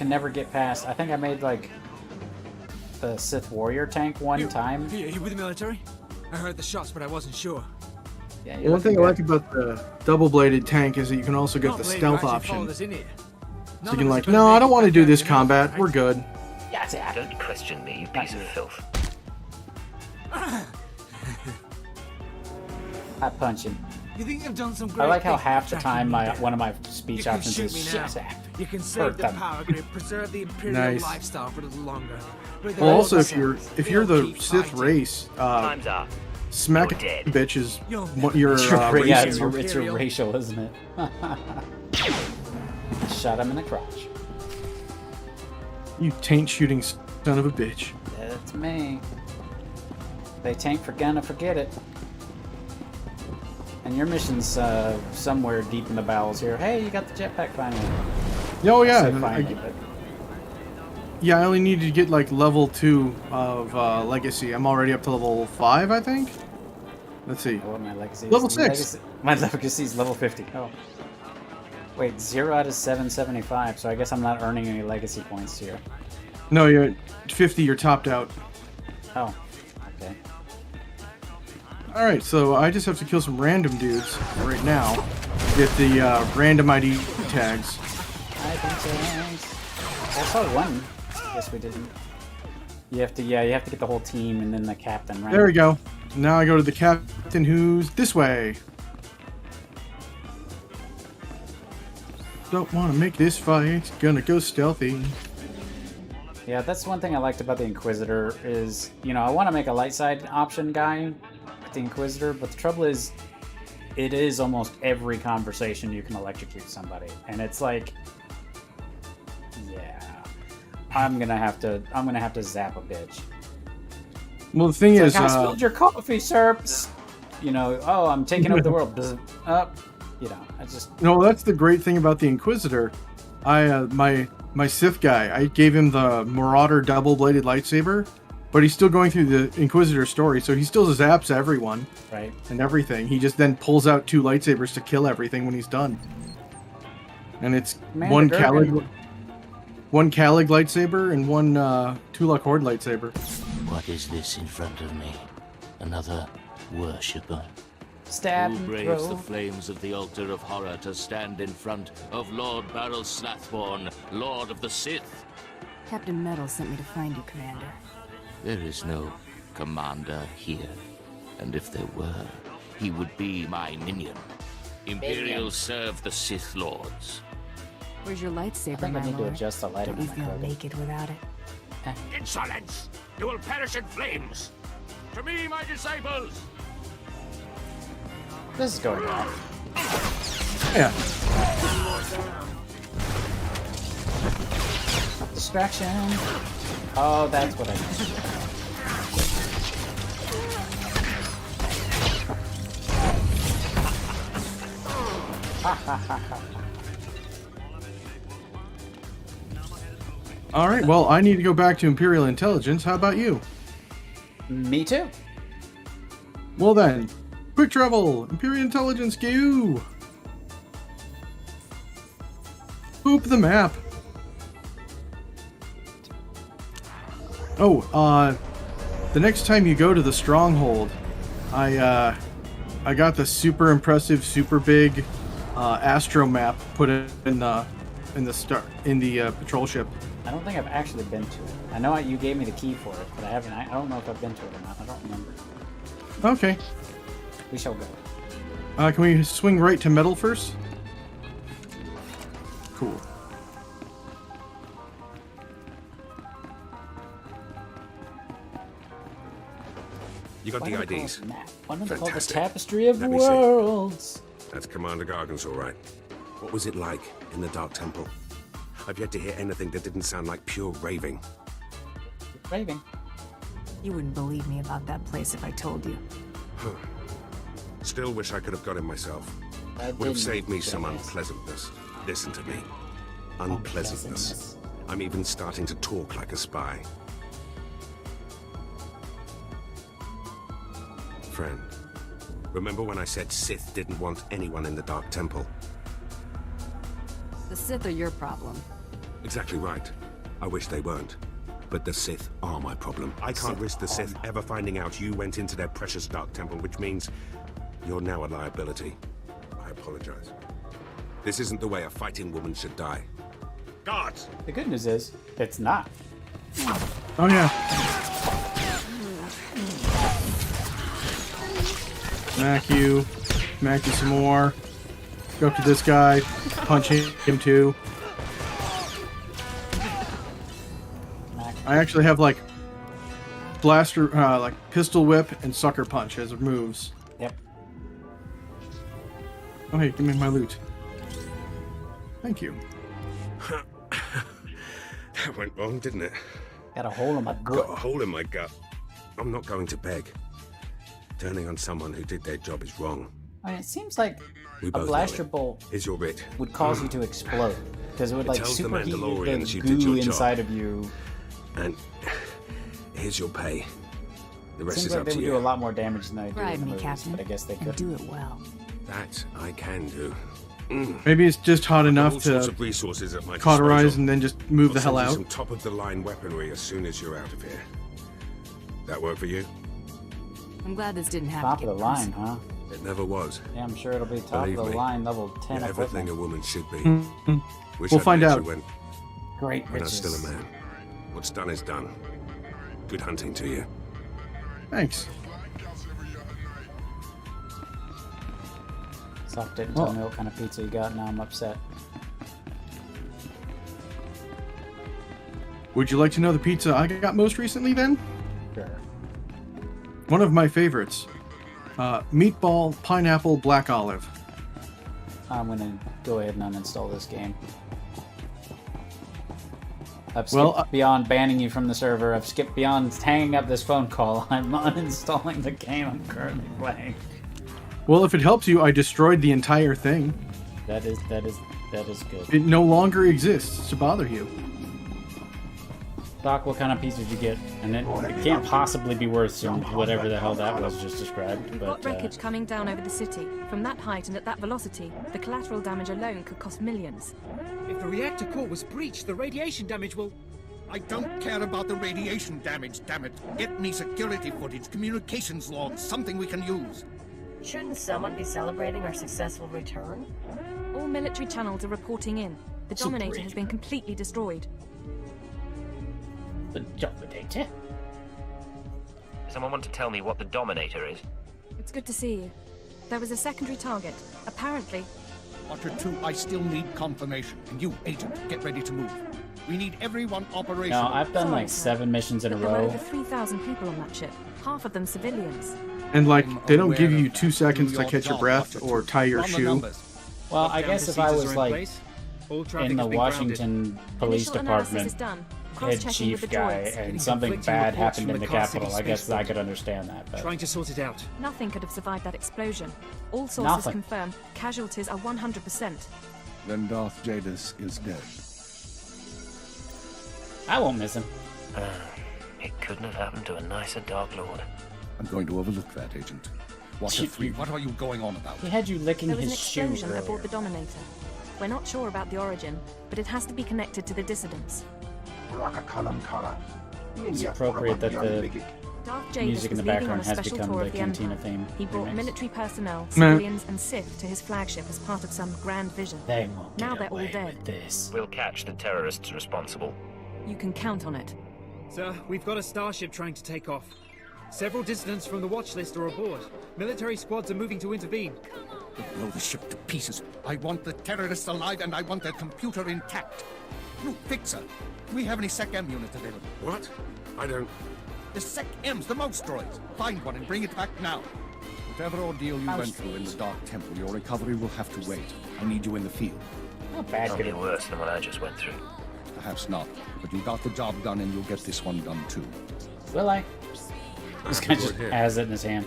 never get past. I think I made like the Sith Warrior tank one time. Are you with the military? I heard the shots, but I wasn't sure. Yeah, one thing I like about the double-bladed tank is that you can also get the stealth option. So you can like, no, I don't want to do this combat. We're good. Yeah, don't question me, you piece of filth. I punch him. You think you've done some great I like how half the time one of my speech options is shut up. You can save the power grid, preserve the imperial lifestyle for a little longer. Well, also, if you're the Sith race, smack bitch is what your yeah, it's your racial, isn't it? Shot him in the crotch. You taint shooting son of a bitch. That's me. They taint for gonna forget it. And your mission's somewhere deep in the bowels here. Hey, you got the jetpack finally. Oh yeah. Finally, but... Yeah, I only needed to get like level 2 of Legacy. I'm already up to level 5, I think. Let's see. Oh, my legacy is level 6. My legacy is level 50. Oh. Wait, 0 out of 775, so I guess I'm not earning any legacy points here. No, you're at 50, you're topped out. Oh, okay. Alright, so I just have to kill some random dudes right now. Get the random ID tags. ID tags. I saw one. I guess we didn't. You have to get the whole team and then the captain, right? There we go. Now I go to the captain who's this way. Don't want to make this fight. Gonna go stealthy. Yeah, that's one thing I liked about the Inquisitor is, you know, I want to make a light side option guy with the Inquisitor, but the trouble is, it is almost every conversation you can electrocute somebody, and it's like, yeah, I'm gonna have to zap a bitch. Well, the thing is, I spilled your coffee, sir. You know, oh, I'm taking over the world. You know, I just. No, that's the great thing about the Inquisitor. My Sith guy, I gave him the Marauder double-bladed lightsaber, but he's still going through the Inquisitor story, so he still zaps everyone. Right. And everything. He just then pulls out 2 lightsabers to kill everything when he's done. And it's one Calig lightsaber and one Tulak Horde lightsaber. What is this in front of me? Another worshipper? Stab Who and braves throw. the flames of the altar of horror to stand in front of Lord Baral Slathborn, Lord of the Sith? Captain Metal sent me to find you, Commander. There is no commander here, and if there were, he would be my minion. Imperials serve the Sith Lords. Where's your lightsaber, I think I my need to lord? adjust the lighting Don't you on my feel Krogan. naked without it? Insolence! You will perish in flames! To me, my disciples! This is going well. Yeah. Distraction. Oh, that's what I meant. Alright, well, I need to go back to Imperial Intelligence. How about you? Me too. Well then, quick travel! Imperial Intelligence, go! Boop the map. Oh, the next time you go to the Stronghold, I got the super impressive, super big Astro map put in the patrol ship. I don't think I've actually been to it. I know you gave me the key for it, but I haven't. I don't know if I've been to it or not. I don't remember. Okay. We shall go. Can we swing right to metal first? Cool. You got Why the do they call IDs? it map? Why don't they call it the Fantastic. Tapestry of Let me see. Worlds? That's Commander Gargan's all right. What was it like in the Dark Temple? I've yet to hear anything that didn't sound like pure raving. Raving. You wouldn't believe me about that place if I told you. Still wish I could have got him myself. That Would have didn't saved me make some sense. unpleasantness. Listen to me. Unpleasantness. I'm even starting to talk like a spy. Friend, remember when I said Sith didn't want anyone in the Dark Temple? The Sith are your problem. Exactly right. I wish they weren't. But the Sith are my problem. I can't risk the Sith ever finding out you went into their precious Dark Temple, which means you're now a liability. I apologize. This isn't the way a fighting woman should die. Guards! The good news is, it's not. Oh yeah. Smack you some more. Go up to this guy, punch him too. I actually have like blaster, like pistol whip and sucker punch as moves. Yep. Oh hey, give me my loot. Thank you. That went wrong, didn't it? Got a hole in my Got gut. a hole in my gut. I'm not going to beg. Turning on someone who did their job is wrong. I mean, it seems like We a both blaster know it. bolt Here's your writ. would cause you to explode. Because it would It like tells the superheat Mandalorians the you did goo your job. inside of you. And here's your pay. The rest Seems is like up they to would you. do a lot more damage than they do in Bribe the me, movies, Captain, but I guess they and could. do it well. That I can do. Maybe it's just hot enough all sorts to of resources at my cauterize disposal. and then just move the I'll hell send you out. some top-of-the-line weaponry as soon as you're out of here. That work for you? I'm glad this didn't have Top to of get the line, personal. huh? It never was. Yeah, I'm sure it'll be top Believe of the me, line, level 10 You're everything equipment. a woman should be. Mhm. Wish We'll I'd find met out. you when Great I was riches. still a man. What's done is done. Good hunting to you. Thanks. Soft didn't tell Well- me what kind of pizza you got, now I'm upset. Would you like to know the pizza I got most recently then? Sure. One of my favorites. Meatball, pineapple, black olive. I'm gonna go ahead and uninstall this game. I've skipped Well, beyond banning you from the server. I've skipped beyond hanging up this phone call. I'm uninstalling the game I'm currently playing. Well, if it helps you, I destroyed the entire thing. That is good. It no longer exists to bother you. Doc, what kind of pizza did you get? And it can't possibly be worse than whatever the hell that was just described. We've But got wreckage coming down over the city. From that height and at that velocity, the collateral damage alone could cost millions. If the reactor core was breached, the radiation damage will... I don't care about the radiation damage, damn it. Get me security footage, communications logs, something we can use. Shouldn't someone be celebrating our successful return? All military channels are reporting in. The Dominator has been completely destroyed. the Dominator? Someone want to tell me what the Dominator is? It's good to see you. There was a secondary target. Apparently, Watcher 2, I still need confirmation. And you, Agent, get ready to move. We need everyone operational. No, I've done like 7 missions in a but there were row. over 3,000 people on that ship. Half of them civilians. And like, they don't give you 2 seconds to catch your breath or tie your shoe. Well, I guess if I was like in the Washington Police Initial analysis is Department done. head Cross-checking with chief the guy droids. and something conflicting bad reports happened from in the the Car City Capitol, I guess I spaceport. could understand that. But Trying to sort it out. Nothing could have survived that explosion. All sources Nothing. confirm casualties are 100%. Then Darth Jadis is dead. I won't miss him. It couldn't have happened to a nicer Dark Lord. I'm going to overlook that, Agent. Watcher 3, What are you going on about? He had you licking There was an his shoe explosion earlier. aboard the Dominator. We're not sure about the origin, but it has to be connected to the dissidents. It's appropriate that the Darth Jadis music in was the leading on background a has special become tour the of the Cantina Empire. theme. He brought remix. military personnel, Meh. civilians, and Sith to his flagship as part of some grand vision. They won't Now get they're all away dead. with this. We'll catch the terrorists responsible. You can count on it. Sir, we've got a starship trying to take off. Several dissidents from the watch list are aboard. Military squads are moving to intervene. Blow the ship to pieces. I want the terrorists alive and I want their computer intact. You, Fixer, do we have any Sec-M units available? What? I don't... The Sec-Ms, the mouse droids. Find one and bring it back now. Whatever ordeal you went through in the Dark Temple, your recovery will have to wait. I need you in the field. How bad Not could be it be? worse than what I just went through. Perhaps not, but you got the job done and you'll get this one done too. Will I? This guy just has it in his hand.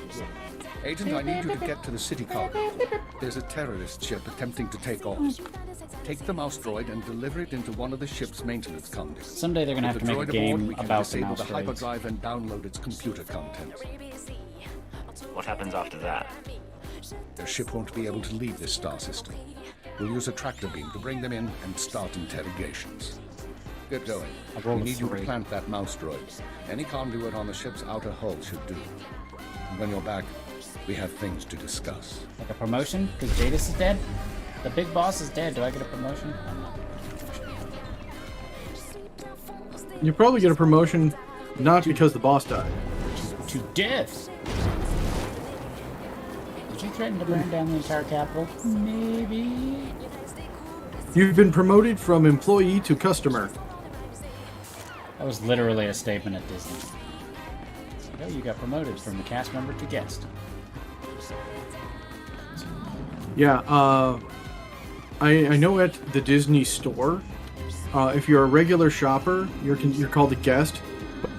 Agent, I need you to get to the city cargo. There's a terrorist ship attempting to take off. Take the mouse droid and deliver it into one of the ship's maintenance conduits. Someday they're gonna have With to the make a droid aboard, game we can about the disable mouse the droids. hyperdrive and download its computer contents. What happens after that? Their ship won't be able to leave this star system. We'll use a tractor beam to bring them in and start interrogations. Get going. I'll roll We a need you to 3. plant that mouse droid. Any conduit on the ship's outer hull should do. And when you're back, we have things to discuss. Like a promotion? Because Jadis is dead? The big boss is dead. Do I get a promotion? I'm not getting a promotion. You probably get a promotion, not because the boss died. To death! Did you threaten to burn down the entire capital? Maybe. You've been promoted from employee to customer. That was literally a statement at Disney. Oh, you got promoted from the cast member to guest. Yeah, I know at the Disney store, if you're a regular shopper, you're called a guest.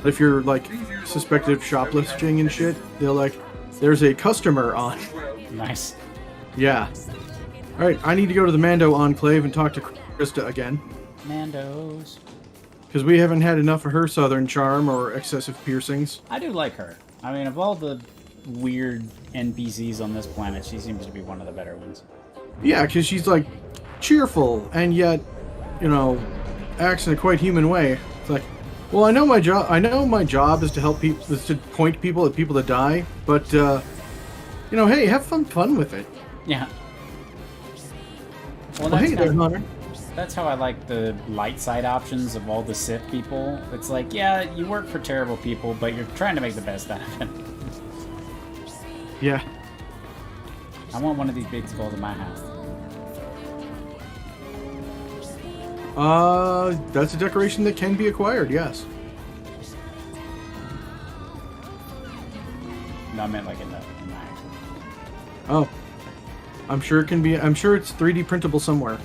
But if you're like suspected of shoplifting and shit, they're like, there's a customer on. Nice. Yeah. All right, I need to go to the Mando Enclave and talk to Krista again. Mandos. Because we haven't had enough of her southern charm or excessive piercings. I do like her. I mean, of all the weird NPCs on this planet, she seems to be one of the better ones. Yeah, because she's like cheerful and yet, you know, acts in a quite human way. It's like, well, I know my job. I know my job is to help people, is to point people at people that die. But you know, hey, have fun with it. Yeah. Well, hey there, Hunter. That's how I like the light side options of all the Sith people. It's like, yeah, you work for terrible people, but you're trying to make the best out of it. Yeah. I want one of these big skulls in my house. That's a decoration that can be acquired, yes. No, I meant like in my house. Oh. I'm sure it can be, I'm sure it's 3D printable somewhere.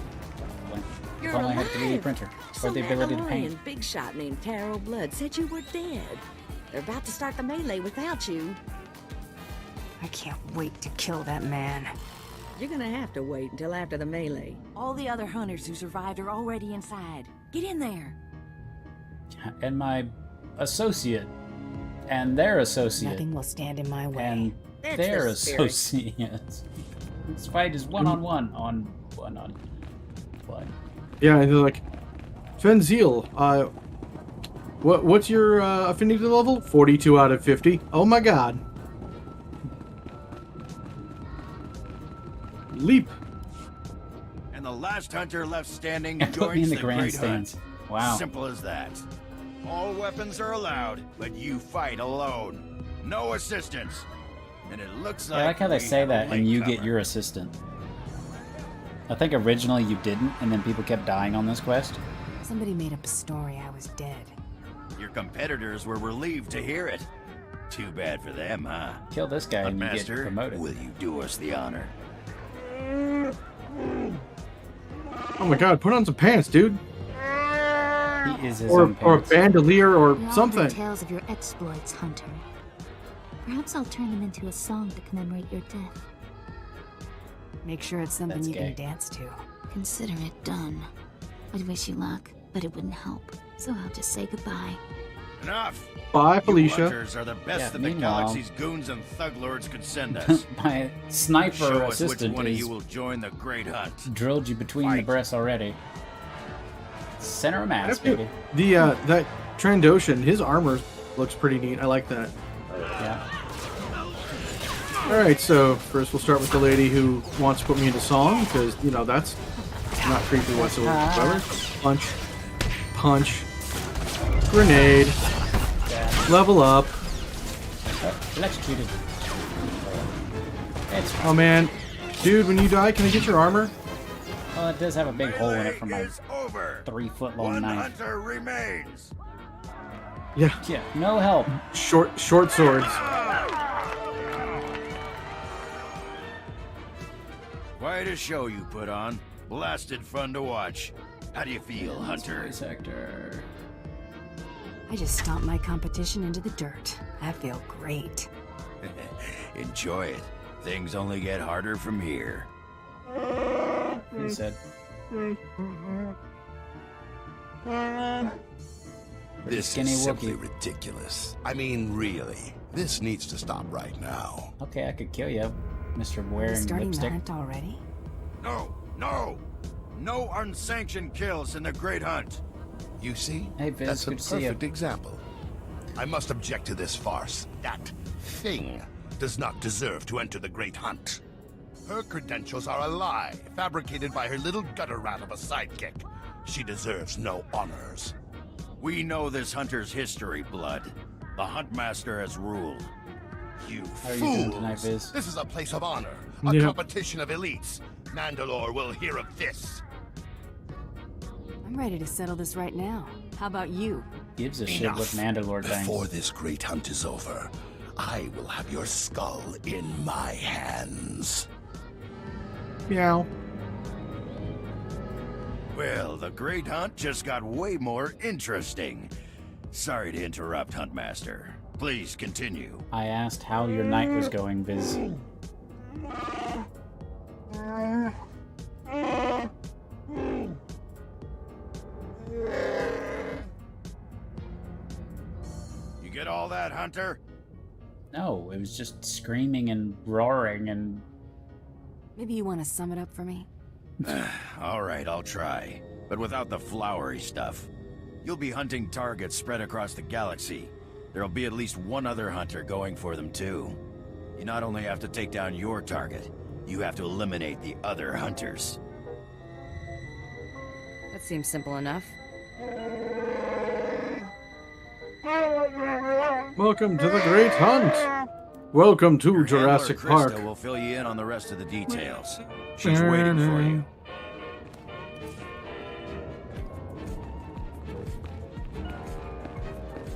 If only I had a 3D printer. Or the ability to paint. Big shot named Taro Blood said you were dead. They're about to start the melee without you. I can't wait to kill that man. You're gonna have to wait until after the melee. All the other hunters who survived are already inside. Get in there. And my associate. And their associate. Nothing will stand in my way. And That's their the spirit. associate. This fight is one-on-one on one. Yeah, and they're like, Fenzil, what's your affinity level? 42 out of 50. Oh my god. Leap. And the last hunter left standing And put me in joins the the Great grandstands. Hunt. Wow. Simple as that. All weapons are allowed, but you fight alone. No assistance. And it looks I like how they we say have a that, and you latecomer. get your assistant. I think originally you didn't, and then people kept dying on this quest. Somebody made up a story I was dead. Your competitors were relieved to hear it. Too bad for them, huh? Kill this guy and you get Huntmaster, promoted. will you do us the honor? Oh my god, put on some pants, dude. He is his Or own a pants. bandolier or We all something. heard tales of your exploits, Hunter. Perhaps I'll turn them into a song to commemorate your death. Make sure it's something That's you gay. can dance to. Consider it done. I'd wish you luck, but it wouldn't help. So I'll just say goodbye. Enough! Bye, You Felicia. hunters are the best Yeah, that the meanwhile- galaxy's goons and thug lords could send us. My sniper Show us which assistant one of is you will join the Great Hunt. drilled you between the breasts already. Center of mass, baby. The that Trandoshan, his armor looks pretty neat. I like that. Yeah. All right, so first we'll start with the lady who wants to put me into song because you know that's not creepy whatsoever. Punch, punch, grenade, level up. Electrocuted. It's, Oh man, dude, when you die, can I get your armor? well, it does have a big hole in it from my Is over. 3-foot-long One knife. hunter remains. Yeah, Yeah, no help. short swords. Quite a show you put on. Blasted fun to watch. How do you feel, Hunter? Sector. I just stomped my competition into the dirt. I feel great. Enjoy it. Things only get harder from here. He said. This skinny is simply Wookiee. ridiculous. I mean, really. This needs to stop right now. Okay, I could kill you, Mr. Are we Wearing starting the lipstick. hunt already? No, no! No unsanctioned kills in the Great Hunt. You see? Hey, Viz, That's a good to see you. perfect example. I must object to this farce. That thing does not deserve to enter the Great Hunt. Her credentials are a lie, fabricated by her little gutter rat of a sidekick. She deserves no honors. We know this hunter's history, Blood. The Huntmaster has ruled. You How are you doing fools! tonight, Viz? This is a place of honor, a Yeah. competition of elites. Mandalore will hear of this. I'm ready to settle this right now. How about you? Gives a shit Enough. what Mandalore thinks. Before this great hunt is over, I will have your skull in my hands. Meow. Well, the Great Hunt just got way more interesting. Sorry to interrupt, Huntmaster. Please continue. I asked how your night was going, Viz. You get all that, Hunter? No, it was just screaming and roaring and... Maybe you want to sum it up for me? All right, I'll try. But without the flowery stuff. You'll be hunting targets spread across the galaxy. There'll be at least one other hunter going for them, too. You not only have to take down your target, you have to eliminate the other hunters. That seems simple enough. Welcome to the Great Hunt. Welcome to Jurassic Handler, Krista, Park. will fill you in on the rest of the details. She's waiting for you.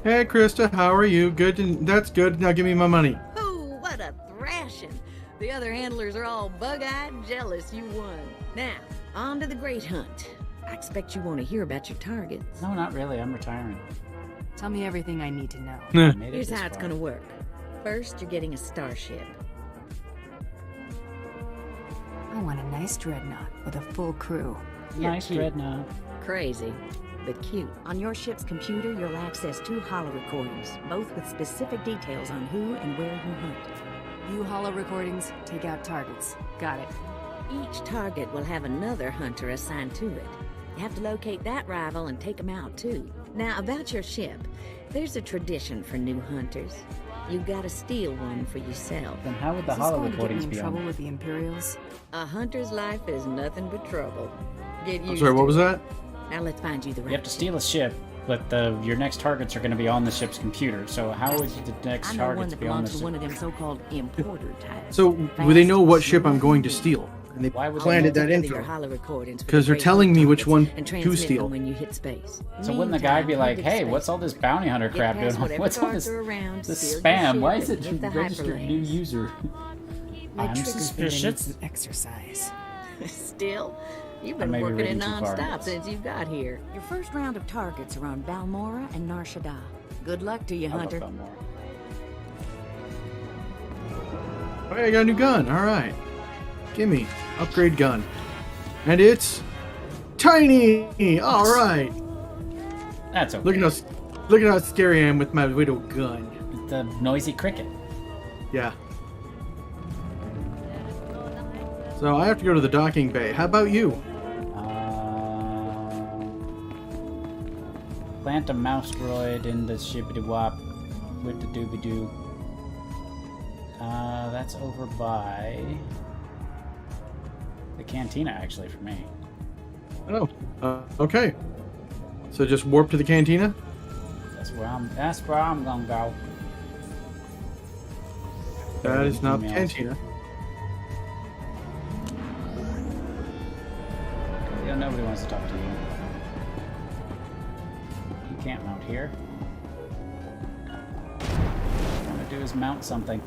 Hey, Krista, how are you? Good. That's good. Now give me my money. Oh, what a thrashing. The other handlers are all bug-eyed and jealous you won. Now, on to the Great Hunt. I expect you want to hear about your targets. No, not really. I'm retiring. Tell me everything I need to know. Here's how it's gonna work. First, you're getting a starship. I want a nice dreadnought with a full crew. Nice dreadnought. Crazy, but cute. On your ship's computer, you'll access 2 holo recordings, both with specific details on who and where you hunt. You holo recordings, take out targets. Got it. Each target will have another hunter assigned to it. You have to locate that rival and take them out, too. Now, about your ship, there's a tradition for new hunters. You've got to steal one for yourself. Then how would the Is this holo going to get me recordings in be trouble on? with the Imperials? A hunter's life is nothing but trouble. Get used I'm sorry, what to was it. that? Now let's find you the right You have to steal a ship, but your next targets are going to be on the ship's computer. So how would the next I know one targets that be on the belongs to one of them so-called importer types. So, will they know what ship I'm going to steal? And they planted that info. Because they're telling me which one to steal. When you hit space. So wouldn't the guy be like, hey, what's all this bounty hunter crap doing? What's all this spam? Why is it registered new user? My I'm trigger's gonna need suspicious. some exercise. Still, you've I been may be working it reading too far. non-stop since you got here. Your first round of targets are on Balmora and Nar Shaddaa. Good luck to you, I love Hunter. Balmora. Hey, I got a new gun. All right. Gimme. Upgrade gun. And it's tiny. All right. That's okay. Look at how scary I am with my widow gun. The noisy cricket. Yeah. So I have to go to the docking bay. How about you? Plant a mouse droid in the shippity wop with the doobie doo. That's over by the cantina, actually, for me. Oh. Okay. So just warp to the cantina. That's where I'm gonna go. That is not the Emails. cantina. Yeah, nobody wants to talk to you. You can't mount here. What I'm gonna do is mount something.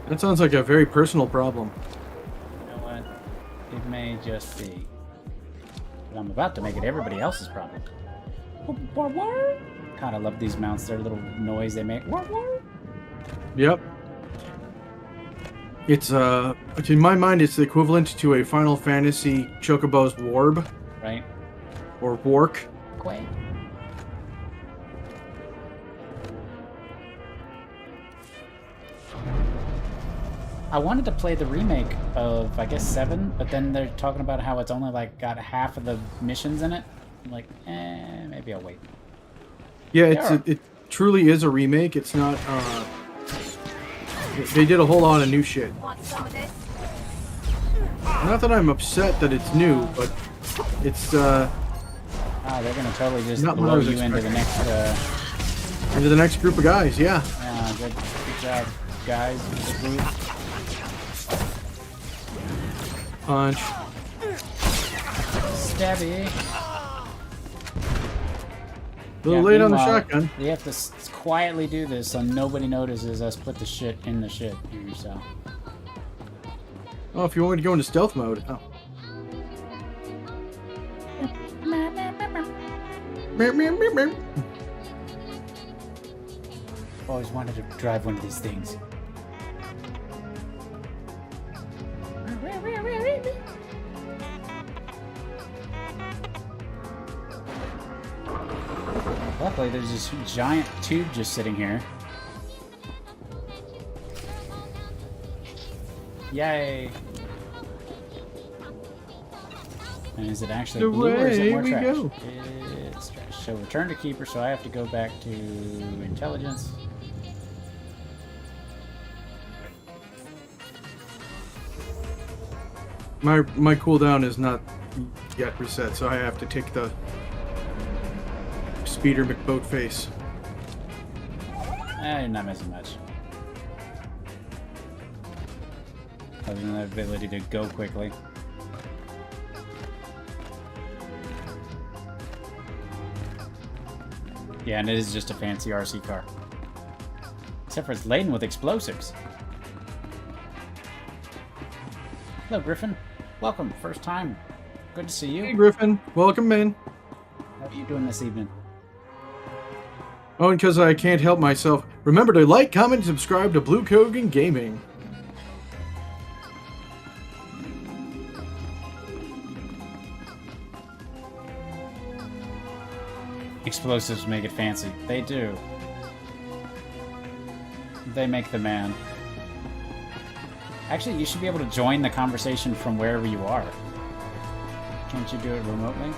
That sounds like a very personal problem. You know what? It may just be. But I'm about to make it everybody else's problem. God, I love these mounts. Their little noise they make. Yep. It's in my mind it's the equivalent to a Final Fantasy Chocobo's Warb. Right. Or Wark. Quay. I wanted to play the remake of, I guess, 7, but then they're talking about how it's only, like, got half of the missions in it. I'm like, maybe I'll wait. Yeah, it truly is a remake. It's not, they did a whole lot of new shit. Not that I'm upset that it's new, but it's, they're gonna totally just not what I blow was you into the into the next group of guys, yeah. Yeah, good job, guys. This group. Punch. Stabby. A little late on the meanwhile, shotgun. We have to quietly do this so nobody notices us put the shit in the shit here, so. Oh, if you want me to go into stealth mode. Oh. I've always wanted to drive one of these things. Luckily, there's this giant tube just sitting here. Yay! And is it actually blue or is it more trash? It's trash. So return to keeper, so I have to go back to intelligence. My cooldown is not yet reset, so I have to take the Speeder McBoatface. You're not missing much. Other than the ability to go quickly. Yeah, and it is just a fancy RC car. Except for it's laden with explosives. Hello, Griffin. Welcome. First time. Good to see you. Hey, Griffin. Welcome, man. How are you doing this evening? Oh, and because I can't help myself, remember to like, comment, and subscribe to Blue Krogan Gaming. Explosives make it fancy. They do. They make the man. Actually, you should be able to join the conversation from wherever you are. Can't you do it remotely?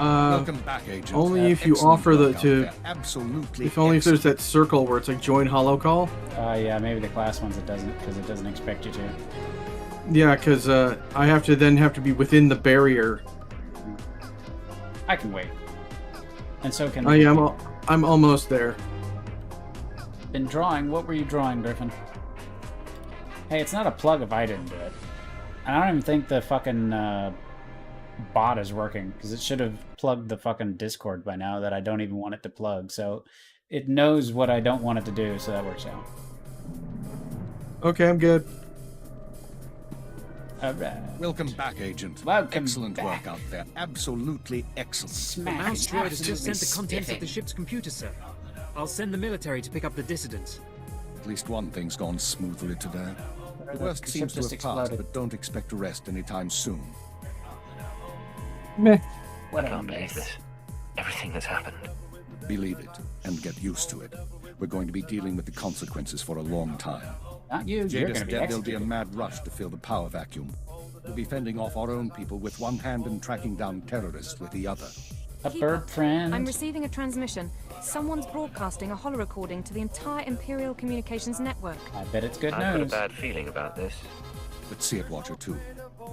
Welcome back, Agent. Only if you offer the absolutely. If only if there's that circle where it's like join holo call. Yeah, maybe the class ones it doesn't, because it doesn't expect you to. Yeah, because I have to be within the barrier. I can wait. And so can. I'm almost there. Been drawing. What were you drawing, Griffin? Hey, it's not a plug if I didn't do it. I don't even think the fucking bot is working, because it should have plugged the fucking Discord by now that I don't even want it to plug. So it knows what I don't want it to do, so that works out. Okay, I'm good. All right. Welcome back, Agent. Welcome Excellent back. work out there. Absolutely excellent. The mouse droid has just sent the contents of the ship's computer, sir. I'll send the military to pick up the dissidents. At least one thing's gone smoothly today. The worst seems to have passed, but don't expect to rest anytime soon. Meh. I can't believe this. Everything that's happened. Believe it, and get used to it. We're going to be dealing with the consequences for a long time. Not you, you're going to be There'll be a mad rush to fill the power vacuum. We'll be fending off our own people with one hand and tracking down terrorists with the other. A bird friend. I'm receiving a transmission. Someone's broadcasting a holo-recording to the entire Imperial Communications network. I bet it's good I've got a news. bad feeling about this. Let's see it, Watcher 2.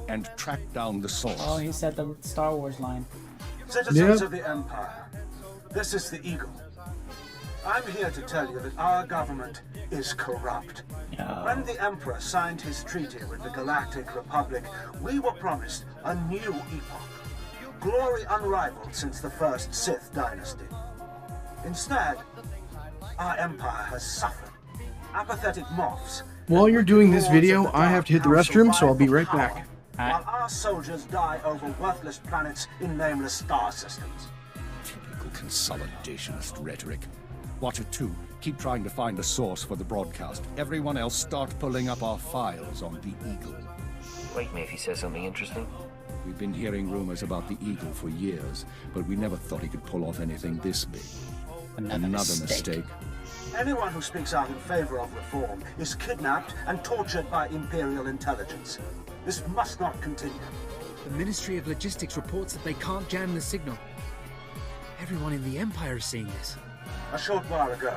And track down the source. Oh, he said the Star Wars line. Citizens of the Empire, this is the Eagle. I'm here to tell you that our government is corrupt. When the Emperor signed his treaty with the Galactic Republic, we were promised a new epoch. Glory unrivaled since the first Sith dynasty. Instead, our empire has suffered. Apathetic moths. While you're doing this video, I have to hit the restroom, so I'll be right back. While our soldiers die over worthless planets in nameless star systems. Typical consolidationist rhetoric. Watcher 2, keep trying to find the source for the broadcast. Everyone else start pulling up our files on the Eagle. Wake me if he says something interesting. We've been hearing rumors about the Eagle for years, but we never thought he could pull off anything this big. Another mistake. Anyone who speaks out in favor of reform is kidnapped and tortured by Imperial intelligence. This must not continue. The Ministry of Logistics reports that they can't jam the signal. Everyone in the Empire is seeing this. A short while ago,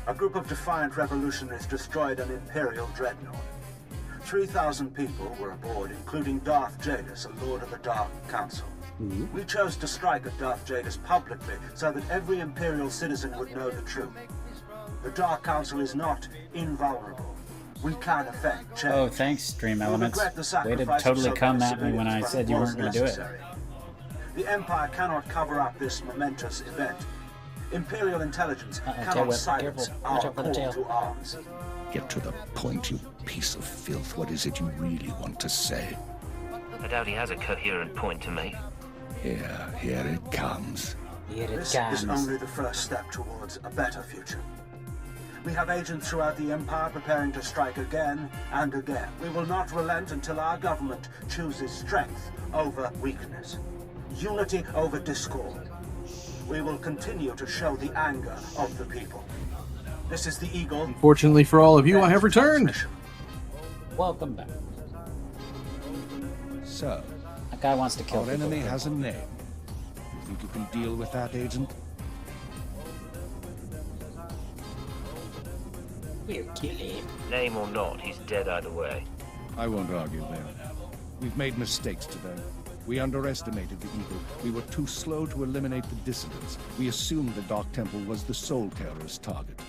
a group of defiant revolutionaries destroyed an Imperial dreadnought. 3,000 people were aboard, including Darth Jadis, a Lord of the Dark Council. We chose to strike at Darth Jadis publicly so that every Imperial citizen would know the truth. The Dark Council is not invulnerable. We can affect change. Oh, thanks, Stream Elements. Way to totally come at me when I said you weren't going to do it. The Empire cannot cover up this momentous event. Imperial intelligence cannot silence our call to arms. Get to the point, you piece of filth. What is it you really want to say? I doubt he has a coherent point to make. Here it comes. Here it This comes. is only the first step towards a better future. We have agents throughout the Empire preparing to strike again and again. We will not relent until our government chooses strength over weakness, unity over discord. We will continue to show the anger of the people. This is the Eagle. Fortunately for all of you, I have returned. Welcome back. So, That guy wants to kill our people. enemy has a name. You think you can deal with that, Agent? We'll kill him. Name or not, he's dead either way. I won't argue there. We've made mistakes today. We underestimated the Eagle. We were too slow to eliminate the dissidents. We assumed the Dark Temple was the Soul Terror's target.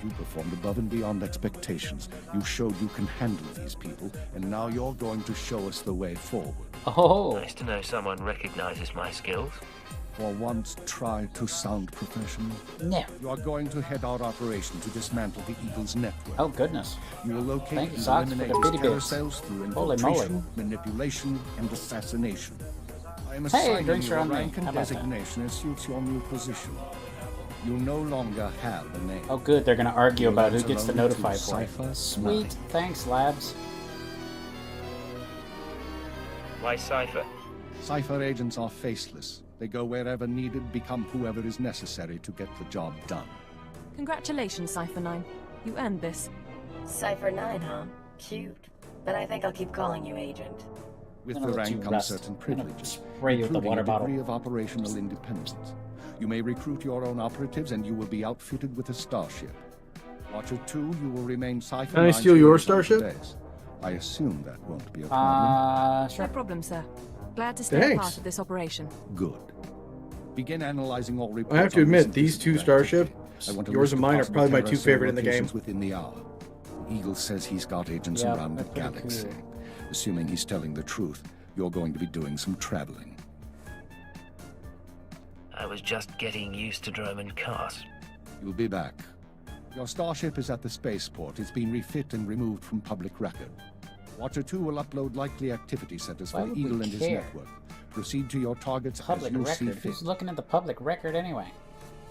You performed above and beyond expectations. You showed you can handle these people, and now you're going to show us the way forward. Oh. Nice to know someone recognizes my skills. For once, try to sound professional. No. You are going to head our operation to dismantle the Eagle's network. Oh, goodness. You will locate Thank you, and Socks, for eliminate the his bitty terror bits. cells through Holy infiltration, moly. manipulation, and assassination. I am Hey, assigning drinks you are a on me. rank and How about that? designation as suits your new position. You no longer have a name. Oh, good. They're going to argue Your about who names gets to alone notify include for it. Cypher, Sweet. 9. Thanks, labs. Why Cypher? Cypher agents are faceless. They go wherever needed, become whoever is necessary to get the job done. Congratulations, Cypher 9. You earned this. Cypher 9, huh? Cute. But I think I'll keep calling you Agent. With I'm the gonna let rank you comes rest. certain I'm gonna privileges, spray you with the including water a bottle. degree of operational independence. You may recruit your own operatives, and you will be outfitted with a starship. Watcher 2, you will remain Cypher. Can I 9 steal your horizontal starship? days. I assume that won't be a problem. Sure. No problem, sir. Glad to stay a Thanks. part of this operation. Good. Begin analyzing all reports. I have to on admit, recent these two dissident starship, activity. I want a yours list and of mine, are possible probably my terror two cell favorite in the locations game. Within the hour. Eagle says he's got agents Yeah, around the they're pretty galaxy. cool. Assuming he's telling the truth, you're going to be doing some traveling. I was just getting used to Droman Cast. You'll be back. Your starship is at the spaceport. It's been refit and removed from public record. Watcher 2 will upload likely activity centers Why for would we Eagle and his care? network. Proceed to your targets Public as you see record? fit. Who's looking at the public record anyway?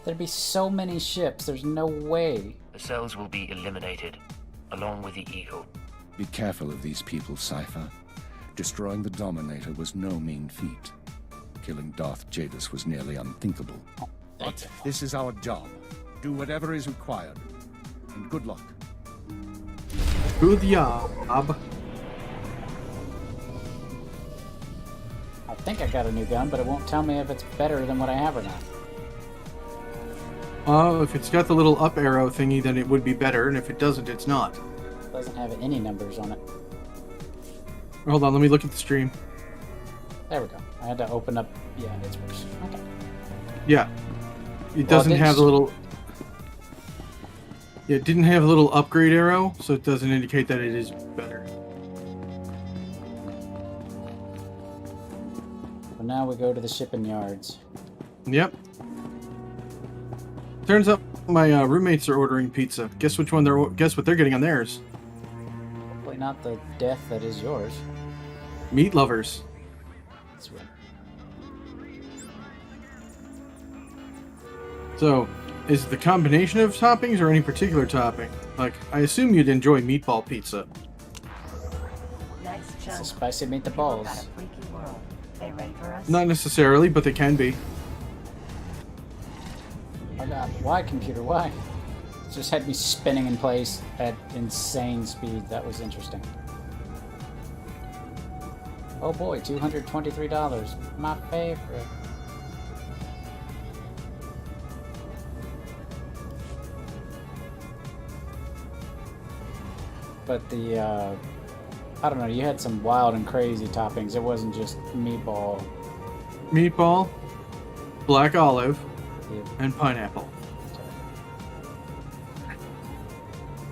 There'd be so many ships. There's no way. The cells will be eliminated, along with the Eagle. Be careful of these people, Cypher. Destroying the Dominator was no mean feat. Killing Darth Jadis was nearly unthinkable. But this is our job. Do whatever is required. And good luck. Good job. I think I got a new gun, but it won't tell me if it's better than what I have or not. If it's got the little up arrow thingy, then it would be better, and if it doesn't, it's not. It doesn't have any numbers on it. Hold on, let me look at the stream. There we go. I had to open up. Yeah, it's worse. Okay. Yeah. It doesn't have the little... Yeah, it didn't have a little upgrade arrow, so it doesn't indicate that it is better. But now we go to the shipping yards. Yep. Turns out my roommates are ordering pizza. Guess which one they're... Guess what they're getting on theirs? Hopefully not the death that is yours. Meat lovers. That's right. So, is it the combination of toppings or any particular topping? Like, I assume you'd enjoy meatball pizza. Nice jump. It's a spicy meatballs. People got a freaky world. They ready for us? Not necessarily, but they can be. Oh god, why computer, why? It just had me spinning in place at insane speed. That was interesting. Oh boy, $223. My favorite. But the, I don't know, you had some wild and crazy toppings. It wasn't just meatball. Meatball, black olive, Yeah. and pineapple.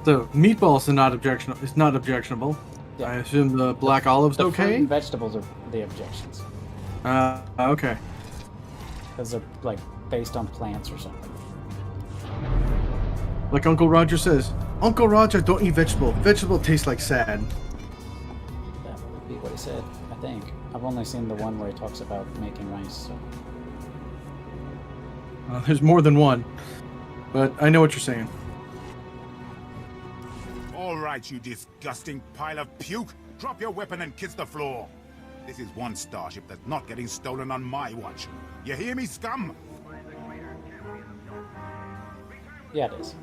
So meatballs are not objectionable. It's not objectionable. Yeah. I assume the black olive's The fruit okay. and vegetables are the objections. Okay. Because they're, like, based on plants or something. Like Uncle Roger says, Uncle Roger, don't eat vegetable. Vegetable tastes like sad. That would be what he said, I think. I've only seen the one where he talks about making rice, so. There's more than one, but I know what you're saying. All right, you disgusting pile of puke. Drop your weapon and kiss the floor. This is one starship that's not getting stolen on my watch. You hear me, scum? Yeah, it is.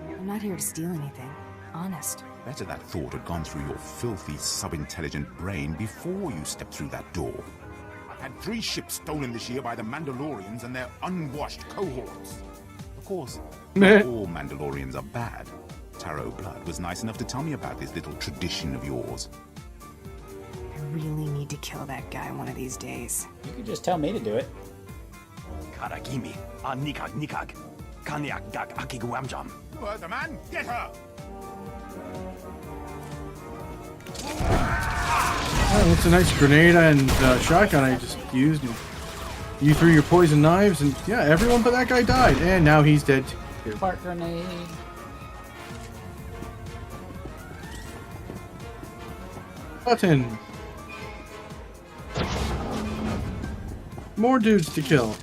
I'm not here to steal anything. Honest. Better that thought had gone through your filthy, sub-intelligent brain before you stepped through that door. I've had 3 ships stolen this year by the Mandalorians and their unwashed cohorts. Of course, not all Mandalorians are bad. Taro Blood was nice enough to tell me about this little tradition of yours. I really need to kill that guy one of these days. You could just tell me to do it. Karagimi, nikag nikag, kanyak dak akiguamjam. You heard the man. Get her! Oh, that's a nice grenade and shotgun I just used. And you threw your poison knives, and yeah, everyone but that guy died, and now he's dead too. Fart grenade. Button. More dudes to kill.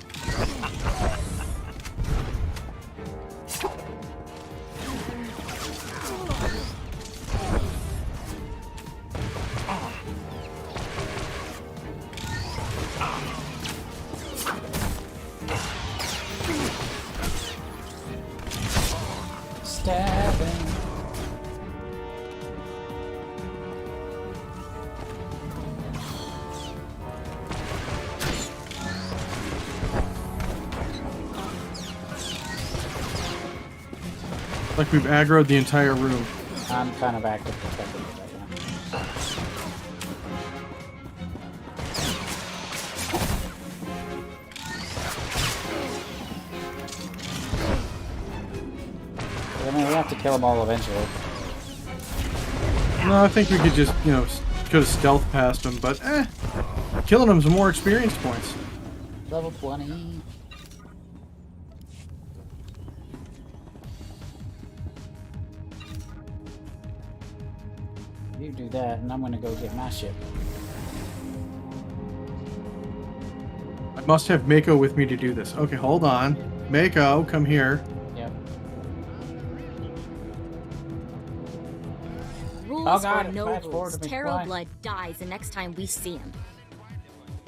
Stabbing. Like we've aggroed the entire room. I'm kind of active protecting it right now. I mean, we have to kill them all eventually. No, I think we could just, could have stealth past them, but killing them's more experience points. Level 20. You do that, and I'm gonna go get my ship. I must have Mako with me to do this. Okay, hold on. Mako, come here. Yep. Rules Oh God, or no fast forward rules, to me. Taro Why? Blood dies the next time we see him.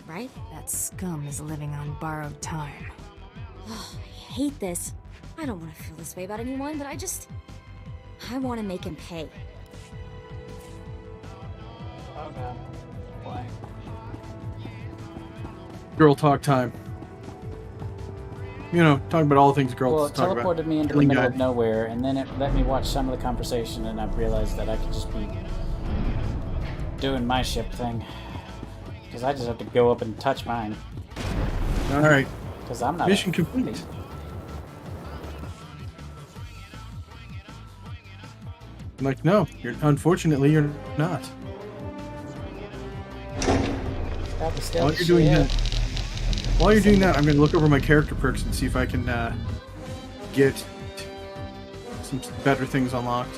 Right? That scum is living on borrowed time. I hate this. I don't want to feel this way about anyone, but I want to make him pay. Oh God. Why? Girl talk time. Talking about all the things girls Well, it talk about. teleported me into the Killing middle guys. of nowhere, and then it let me watch some of the conversation, and I realized that I could just be doing my ship thing. Because I just have to go up and touch mine. Alright. Because I'm not... Mission complete. I'm like, no, unfortunately, you're not. While you're doing that, I'm going to look over my character perks and see if I can get some better things unlocked.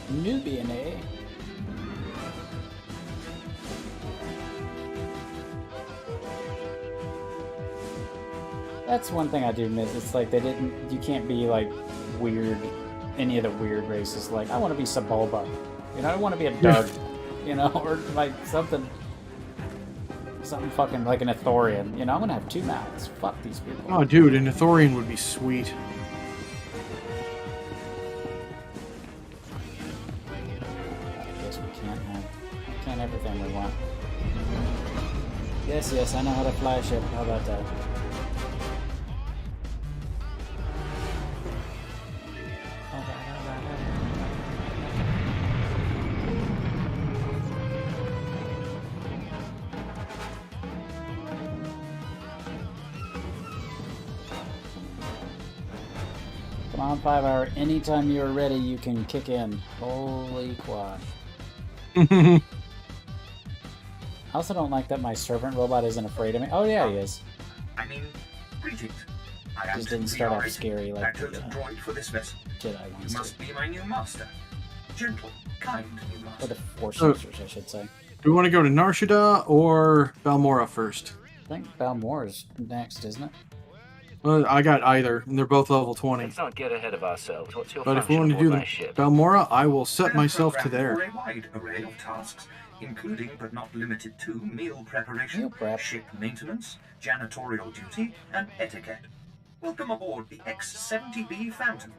Nubian, eh? That's one thing I do miss. It's like you can't be like weird, any of the weird races. Like, I want to be Sebulba. I want to be a Dug. Or like something fucking like an Ithorian. I'm gonna have 2 mouths. Fuck these people. Oh, dude, an Ithorian would be sweet. I guess we can't have everything we want. Yes, I know how to fly a ship. How about that? Come on, 5 hour. Anytime you're ready, you can kick in. Holy quad. I also don't like that my servant robot isn't afraid of me. Oh yeah, he is. Greetings. Just didn't start off scary like the droid for this vessel. Jedi You ones must be my new master. Gentle, kind new master. Or the Force users, I should say. Do we want to go to Narshada or Balmora first? I think Balmora's next, isn't it? I got either, and they're both level 20. Let's not get ahead of ourselves. What's your But if we function want to aboard do my the ship? Balmora, I will set myself to For there. a wide array of tasks, including but not limited to meal preparation, Meal prep. ship maintenance, janitorial duty, and etiquette. Welcome aboard the X-70B Phantom,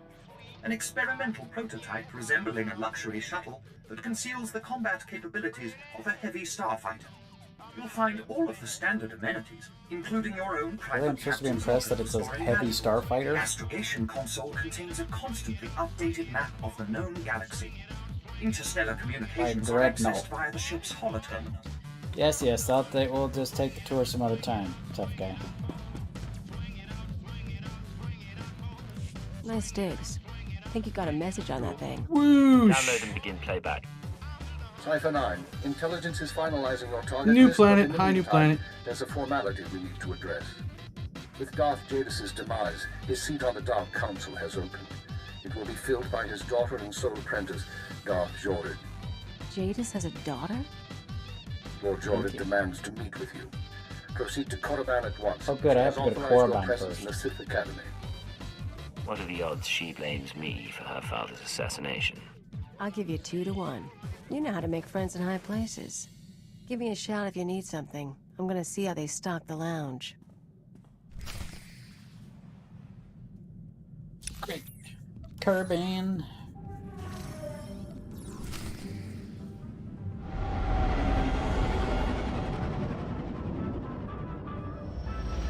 an experimental prototype resembling a luxury shuttle that conceals the combat capabilities of a heavy starfighter. You'll find all of the standard amenities, including your own private Really, I'm supposed to be captain's impressed that it logos says or heavy manual. starfighter. The astrogation console contains a constantly updated map of the known galaxy. Interstellar communications are dreadnought. accessed via the ship's holoterminal. Yes, we'll just take the tour some other time. Tough guy. Nice digs. Think you got a message on that thing. Download and begin playback. Cypher 9, intelligence is finalizing your target New list, planet, but in the hi, new meantime, planet. There's a formality we need to address. With Darth Jadis' demise, his seat on the Dark Council has opened. It will be filled by his daughter and sole apprentice, Darth Jordan. Jadis has a daughter? Lord Jordan demands to meet with you. Proceed to Korriban at once. Oh, good, I have She to has go to authorized your Korriban presence first. in the Sith Academy. What are the odds she blames me for her father's assassination? I'll give you 2 to 1. You know how to make friends in high places. Give me a shout if you need something. I'm gonna see how they stock the lounge. Great. Kerbin.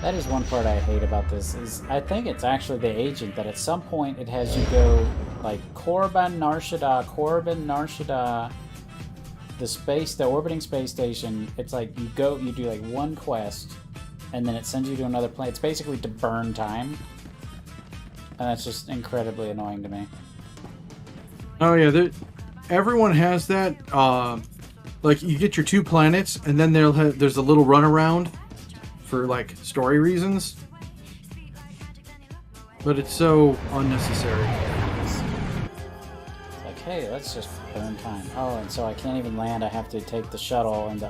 That is one part I hate about this, is I think it's actually the agent that at some point it has you go like Korriban Narshada, the orbiting space station. It's like you do like one quest and then it sends you to another planet. It's basically to burn time. And that's just incredibly annoying to me. Oh yeah, everyone has that. Like you get your 2 planets, and then there's a little runaround for like story reasons. But it's so unnecessary. Like, hey, let's just burn time. Oh, and so I can't even land. I have to take the shuttle and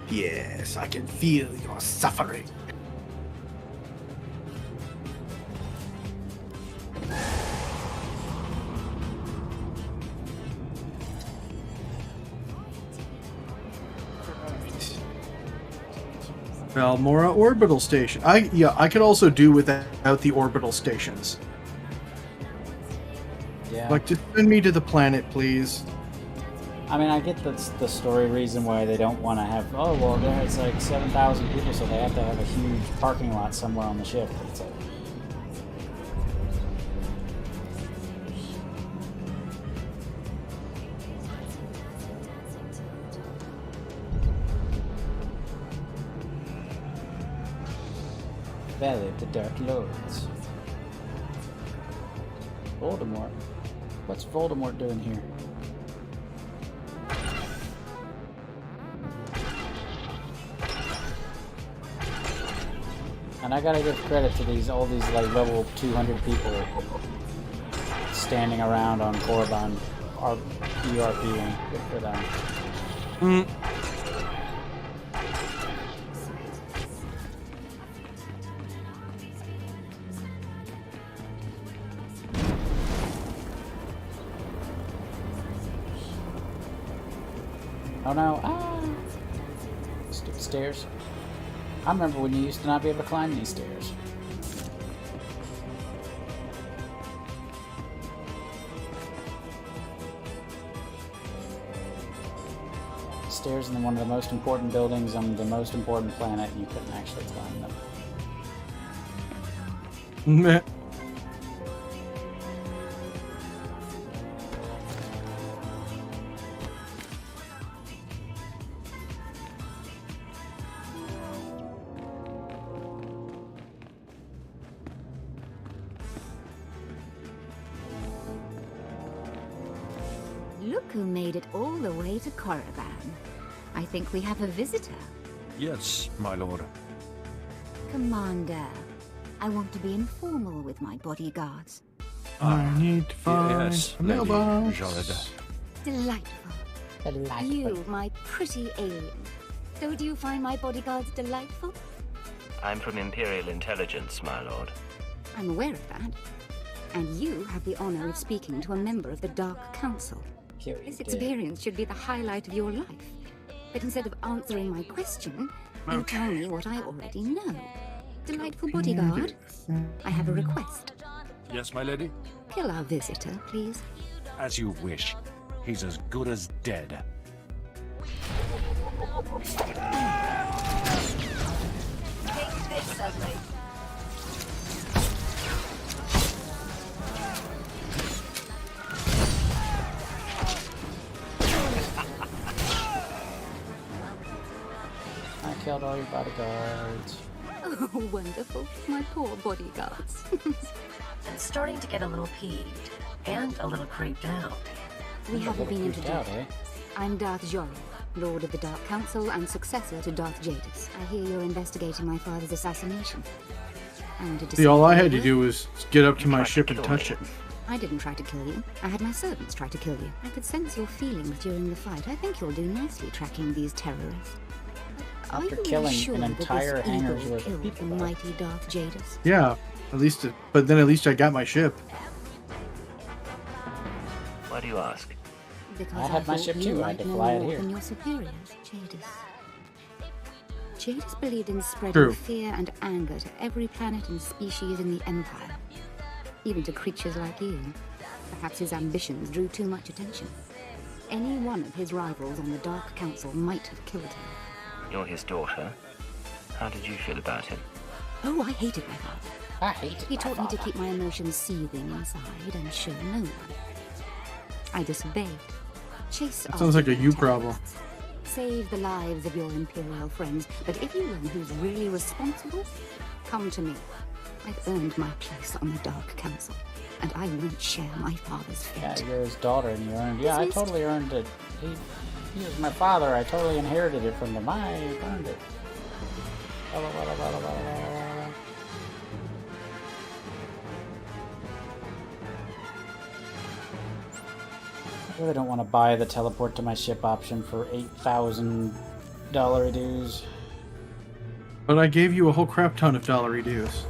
Yes, I can feel your suffering. Balmora orbital station. I could also do without the orbital stations. Yeah. Like, just send me to the planet, please. I mean, I get the story reason why they don't want to have. Oh well, there's like 7,000 people, so they have to have a huge parking lot somewhere on the ship. It's like, Valley of the Dark Lords. Voldemort. What's Voldemort doing here? And I gotta give credit to all these like level 200 people standing around on Korriban ERPing. Good for them. Oh no, stupid stairs. I remember when you used to not be able to climb these stairs. Stairs in one of the most important buildings on the most important planet, you couldn't actually climb them. Meh. Look who made it all the way to Korriban. I think we have a visitor. Yes, my lord. Commander, I want to be informal with my bodyguards. I need to find Yes, a Lady mailbox. Jordan. Delightful. You, my pretty alien. So do you find my bodyguards delightful? I'm from Imperial Intelligence, my lord. I'm aware of that. And you have the honor of speaking to a member of the Dark Council. This experience should be the highlight of your life. But instead of answering my question, you tell me what I already know. Delightful bodyguard, I have a request. Yes, my lady? Kill our visitor, please. As you wish. He's as good as dead. Take this, ugly. I killed all your bodyguards. Oh, wonderful. My poor bodyguards. I'm starting to get a little peeved and a little creeped out. We haven't been introduced. Out, eh? I'm Darth Jori, Lord of the Dark Council and successor to Darth Jadis. I hear you're investigating my father's assassination. I wanted to See, all I had to do was get up to my ship and touch it. I didn't try to kill you. I had my servants try to kill you. I could sense your feelings during the fight. I think you'll do nicely tracking these terrorists. After killing an entire hangar's worth of killed the people. mighty Darth Jadis? Yeah, at least, but then at least I got my ship. Why do you ask? Because I had my ship too. I had to fly it here. Than your superiors, Jadis. Jadis believed in spreading True. fear and anger to every planet and species in the Empire. Even to creatures like you. Perhaps his ambitions drew too much attention. Any one of his rivals on the Dark Council might have killed him. You're his daughter. How did you feel about him? Oh, I hated my father. I hated He taught me to keep my emotions seething inside and show no one. I disobeyed. Chase That sounds like a you problem. Save the lives of your Imperial friends, but if you learn who's really responsible, come to me. I've earned my place on the Dark Council, and I won't share my father's fate. Yeah, you're his daughter and you earned... Yeah, I totally earned it. He was my father. I totally inherited it from him. I earned it. I really don't want to buy the teleport to my ship option for $8,000 dues. But I gave you a whole crap ton of dollar dues.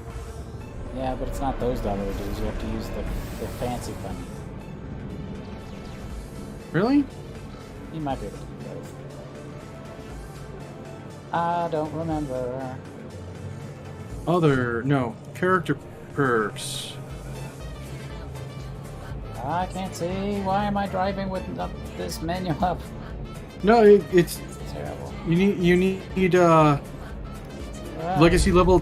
Yeah, but it's not those dollar dues. You have to use the fancy fund. Really? You might be able to do both. I don't remember. Character perks. I can't see. Why am I driving with this menu up? No, it's terrible. You need legacy level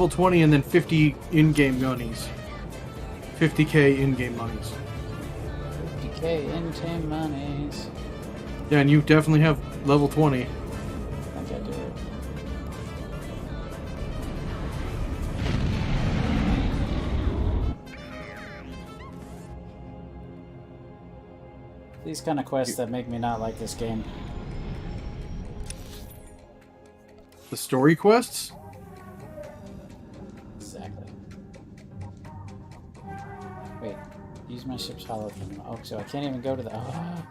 20 and then 50 in-game monies. 50k in-game monies. 50k in-game monies. Yeah, and you definitely have level 20. I think I do. These kind of quests that make me not like this game. The story quests? Exactly. Wait, use my ship's holocam. Oh, so I can't even go to the... Oh.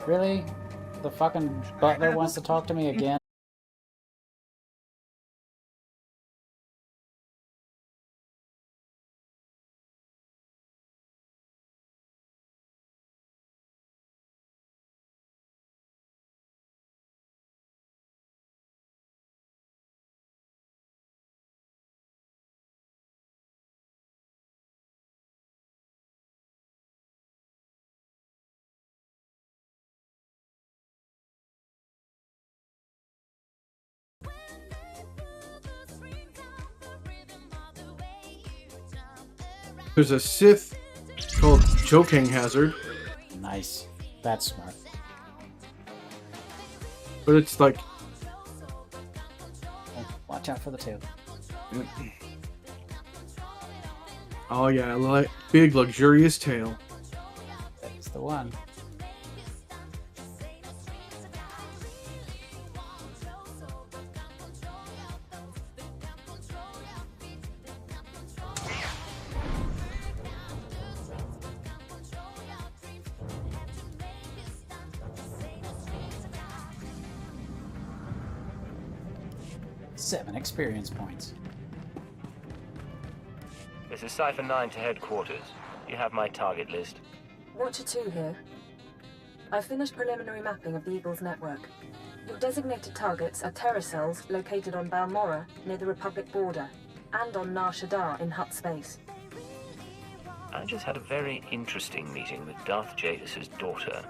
Really? The fucking butler wants to talk to me again? There's a Sith called Choking Hazard. Nice. That's smart. But it's like... Oh, watch out for the tail. Oh yeah, like big luxurious tail. That's the one. 7 experience points. This is Cypher 9 to headquarters. You have my target list. Watcher 2 here. I've finished preliminary mapping of the Eagle's network. Your designated targets are terror cells located on Balmorra, near the Republic border, and on Nar Shaddaa in Hutt space. I just had a very interesting meeting with Darth Jadis's daughter.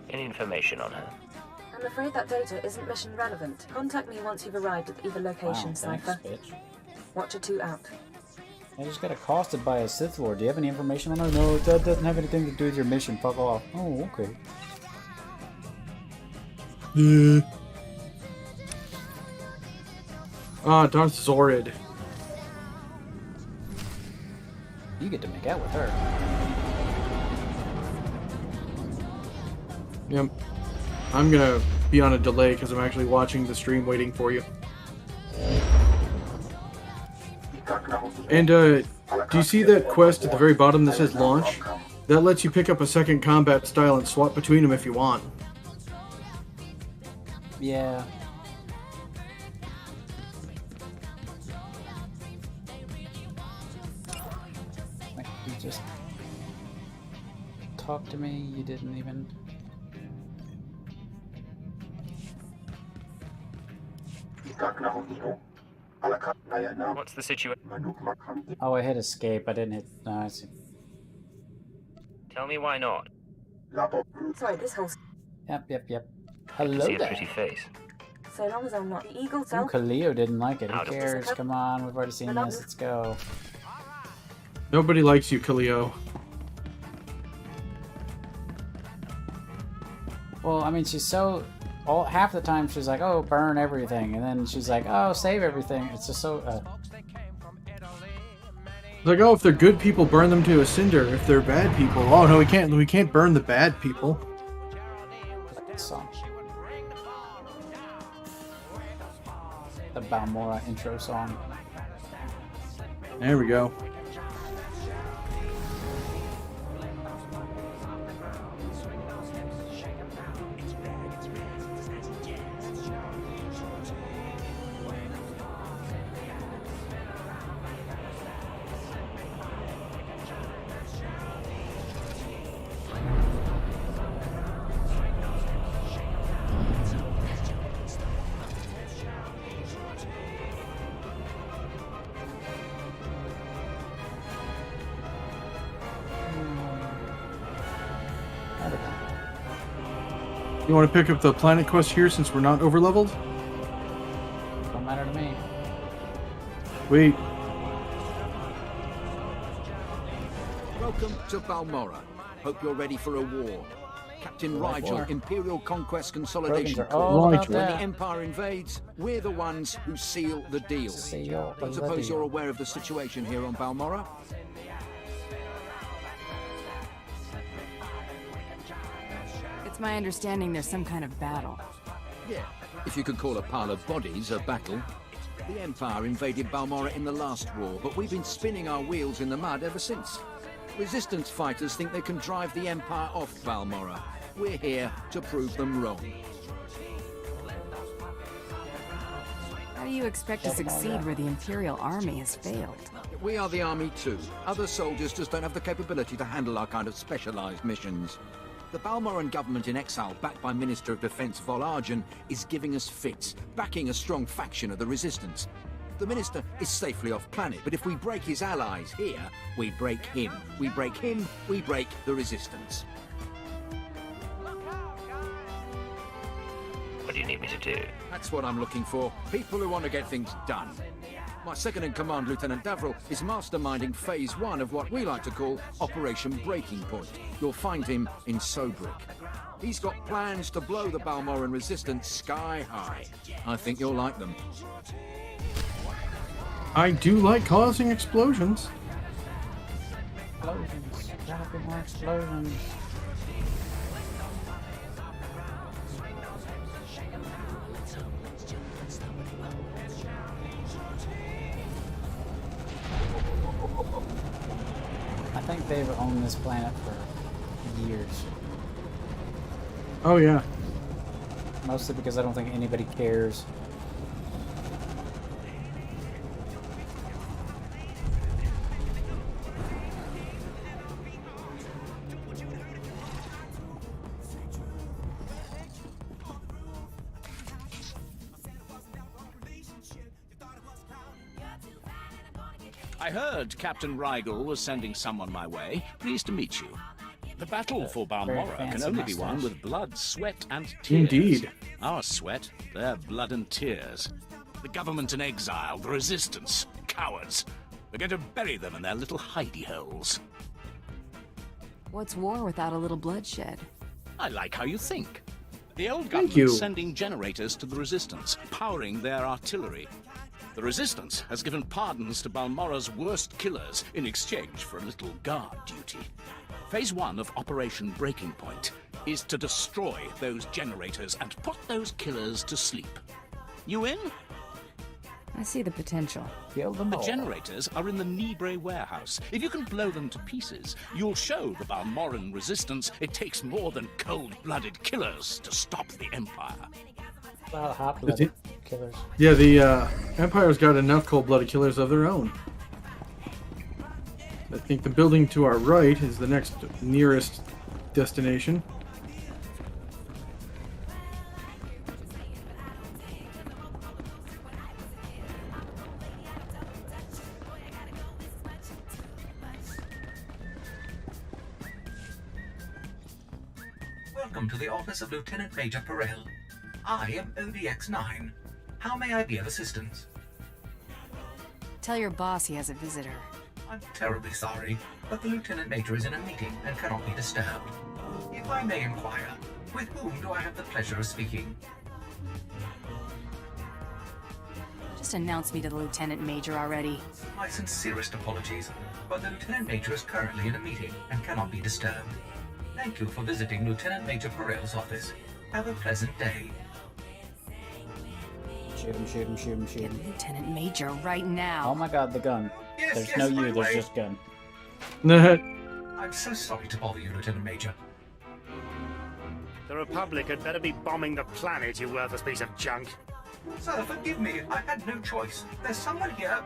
Any information on her? I'm afraid that data isn't mission relevant. Contact me once you've arrived at either location, Wow, Cypher. thanks, bitch. Watcher 2 out. I just got accosted by a Sith Lord. Do you have any information on her? No, that doesn't have anything to do with your mission. Fuck off. Oh, okay. Darth Zorid. You get to make out with her. Yep. I'm gonna be on a delay because I'm actually watching the stream waiting for you. And, do you see that quest at the very bottom that says launch? That lets you pick up a second combat style and swap between them if you want. Yeah. Wait, you just talked to me? You didn't even... What's the situation? Oh, I hit escape. I didn't hit... No, I see. Tell me why not. Sorry, this whole... Yep. I Hello can see a there. pretty face. So long as I'm not the Eagle Ooh, cell. Khaleo didn't like it. Who Out of cares? Come on, we've already seen this. Let's go. Nobody likes you, Khaleo. Well, I mean, she's so... half the time she's like, oh, burn everything. And then she's like, oh, save everything. It's just so... It's like, oh, if they're good people, burn them to a cinder. If they're bad people, oh no, we can't burn the bad people. Song. The Balmorra intro song. There we go. You want to pick up the planet quest here since we're not overleveled? Don't matter to me. Wait. Welcome to Balmorra. Hope you're ready for a war. Captain Rigel, Imperial Conquest Consolidation Corps. When the Empire invades, we're the ones who seal the deal. I suppose you're aware of the situation here on Balmorra? It's my understanding there's some kind of battle. Yeah, if you could call a pile of bodies a battle. The Empire invaded Balmorra in the last war, but we've been spinning our wheels in the mud ever since. Resistance fighters think they can drive the Empire off Balmorra. We're here to prove them wrong. How do you expect to succeed where the Imperial Army has failed? We are the Army too. Other soldiers just don't have the capability to handle our kind of specialized missions. The Balmorran government in exile, backed by Minister of Defense Vol Argen, is giving us fits, backing a strong faction of the Resistance. The Minister is safely off planet, but if we break his allies here, we break him. We break him, we break the Resistance. What do you need me to do? That's what I'm looking for. People who want to get things done. My second-in-command, Lieutenant Davril, is masterminding Phase 1 of what we like to call Operation Breaking Point. You'll find him in Sobrik. He's got plans to blow the Balmorran resistance sky high. I think you'll like them. I do like causing explosions. Explosions. Gotta be more explosions. I think they've owned this planet for years. Oh yeah. Mostly because I don't think anybody cares. I heard Captain Rigel was sending someone my way. Pleased to meet you. The battle for Balmorra can only be won with blood, sweat, and tears. Indeed. Our sweat, their blood and tears. The government in exile, the resistance, cowards. We're going to bury them in their little hidey holes. What's war without a little bloodshed? I like how you think. The old Thank government's you. sending generators to the resistance, powering their artillery. The resistance has given pardons to Balmorra's worst killers in exchange for a little guard duty. Phase 1 of Operation Breaking Point is to destroy those generators and put those killers to sleep. You in? I see the potential. Kill them The all. generators are in the Nibre warehouse. If you can blow them to pieces, you'll show the Balmorran resistance it takes more than cold-blooded killers to stop the Empire. Well, hot-blooded killers. Yeah, the Empire's got enough cold-blooded killers of their own. I think the building to our right is the next nearest destination. Welcome to the office of Lieutenant Major Perel. I am ODX-9. How may I be of assistance? Tell your boss he has a visitor. I'm terribly sorry, but the Lieutenant Major is in a meeting and cannot be disturbed. If I may inquire, with whom do I have the pleasure of speaking? Just announce me to the Lieutenant Major already. My sincerest apologies, but the Lieutenant Major is currently in a meeting and cannot be disturbed. Thank you for visiting Lieutenant Major Perel's office. Have a pleasant day. Shoot him, shoot him, shoot him, shoot Get him. Lieutenant Major right now. Oh my god, the gun. Yes, There's yes, no right you, there's away. just gun. I'm so sorry to bother you, Lieutenant Major. The Republic had better be bombing the planet, you worthless piece of junk. Sir, forgive me. I had no choice. There's someone here.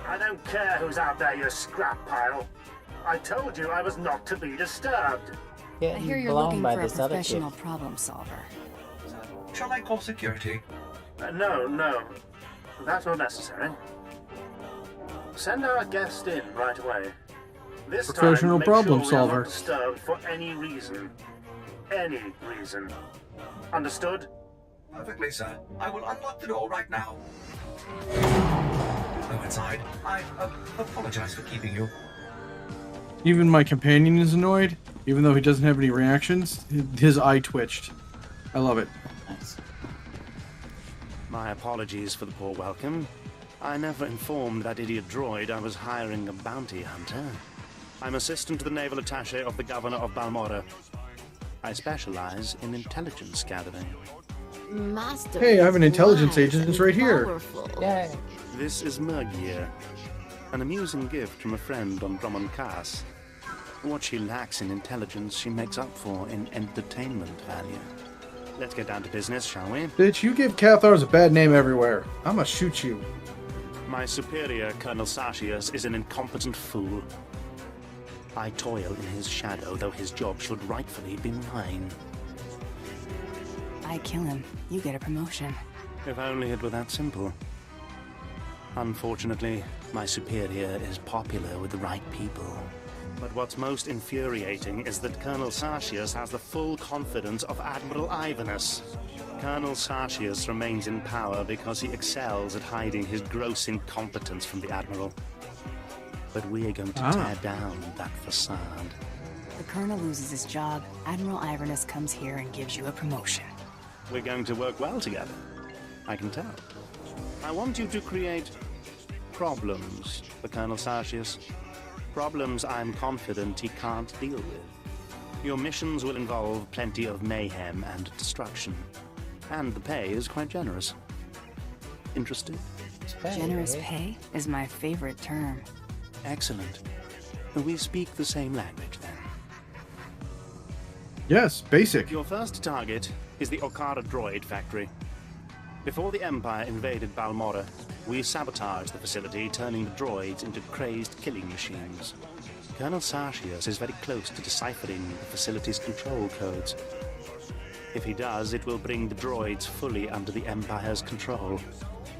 I don't care who's out there, you scrap pile. I told you I was not to be disturbed. Yeah, I hear you're looking for a professional problem solver. Shall I call security? No. That's not necessary. Send our guest in right away. This Professional time, make problem sure we are solver. not disturbed for any reason. Any reason. Understood? Perfectly, sir. I will unlock the door right now. Go inside. I apologize for keeping you. Even my companion is annoyed, even though he doesn't have any reactions. His eye twitched. I love it. Nice. My apologies for the poor welcome. I never informed that idiot droid I was hiring a bounty hunter. I'm assistant to the naval attaché of the governor of Balmorra. I specialize in intelligence gathering. Master. Hey, I have an intelligence agent right here. Yay. This is Mergier, an amusing gift from a friend on Drummond Cass. What she lacks in intelligence, she makes up for in entertainment value. Let's get down to business, shall we? Bitch, you give Cathars a bad name everywhere. I'ma shoot you. My superior, Colonel Sartius, is an incompetent fool. I toil in his shadow, though his job should rightfully be mine. I kill him, you get a promotion. If only it were that simple. Unfortunately, my superior is popular with the right people. But what's most infuriating is that Colonel Sartius has the full confidence of Admiral Ivanus. Colonel Sartius remains in power because he excels at hiding his gross incompetence from the Admiral. But we are going to tear down that facade. The Colonel loses his job, Admiral Ivanus comes here and gives you a promotion. We're going to work well together. I can tell. I want you to create problems for Colonel Sartius. Problems I'm confident he can't deal with. Your missions will involve plenty of mayhem and destruction. And the pay is quite generous. Interested? Generous pay is my favorite term. Excellent. We speak the same language then. Yes, basic. Your first target is the Okara droid factory. Before the Empire invaded Balmorra, we sabotaged the facility, turning the droids into crazed killing machines. Colonel Sartius is very close to deciphering the facility's control codes. If he does, it will bring the droids fully under the Empire's control.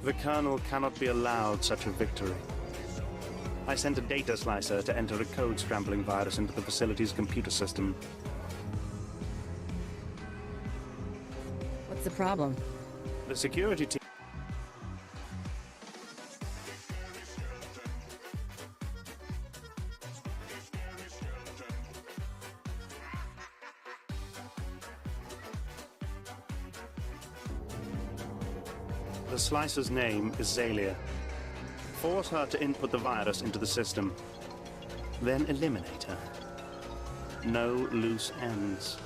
The Colonel cannot be allowed such a victory. I sent a data slicer to enter a code-scrambling virus into the facility's computer system. What's the problem? The security team... The slicer's name is Zalia. Force her to input the virus into the system. Then eliminate her. No loose ends.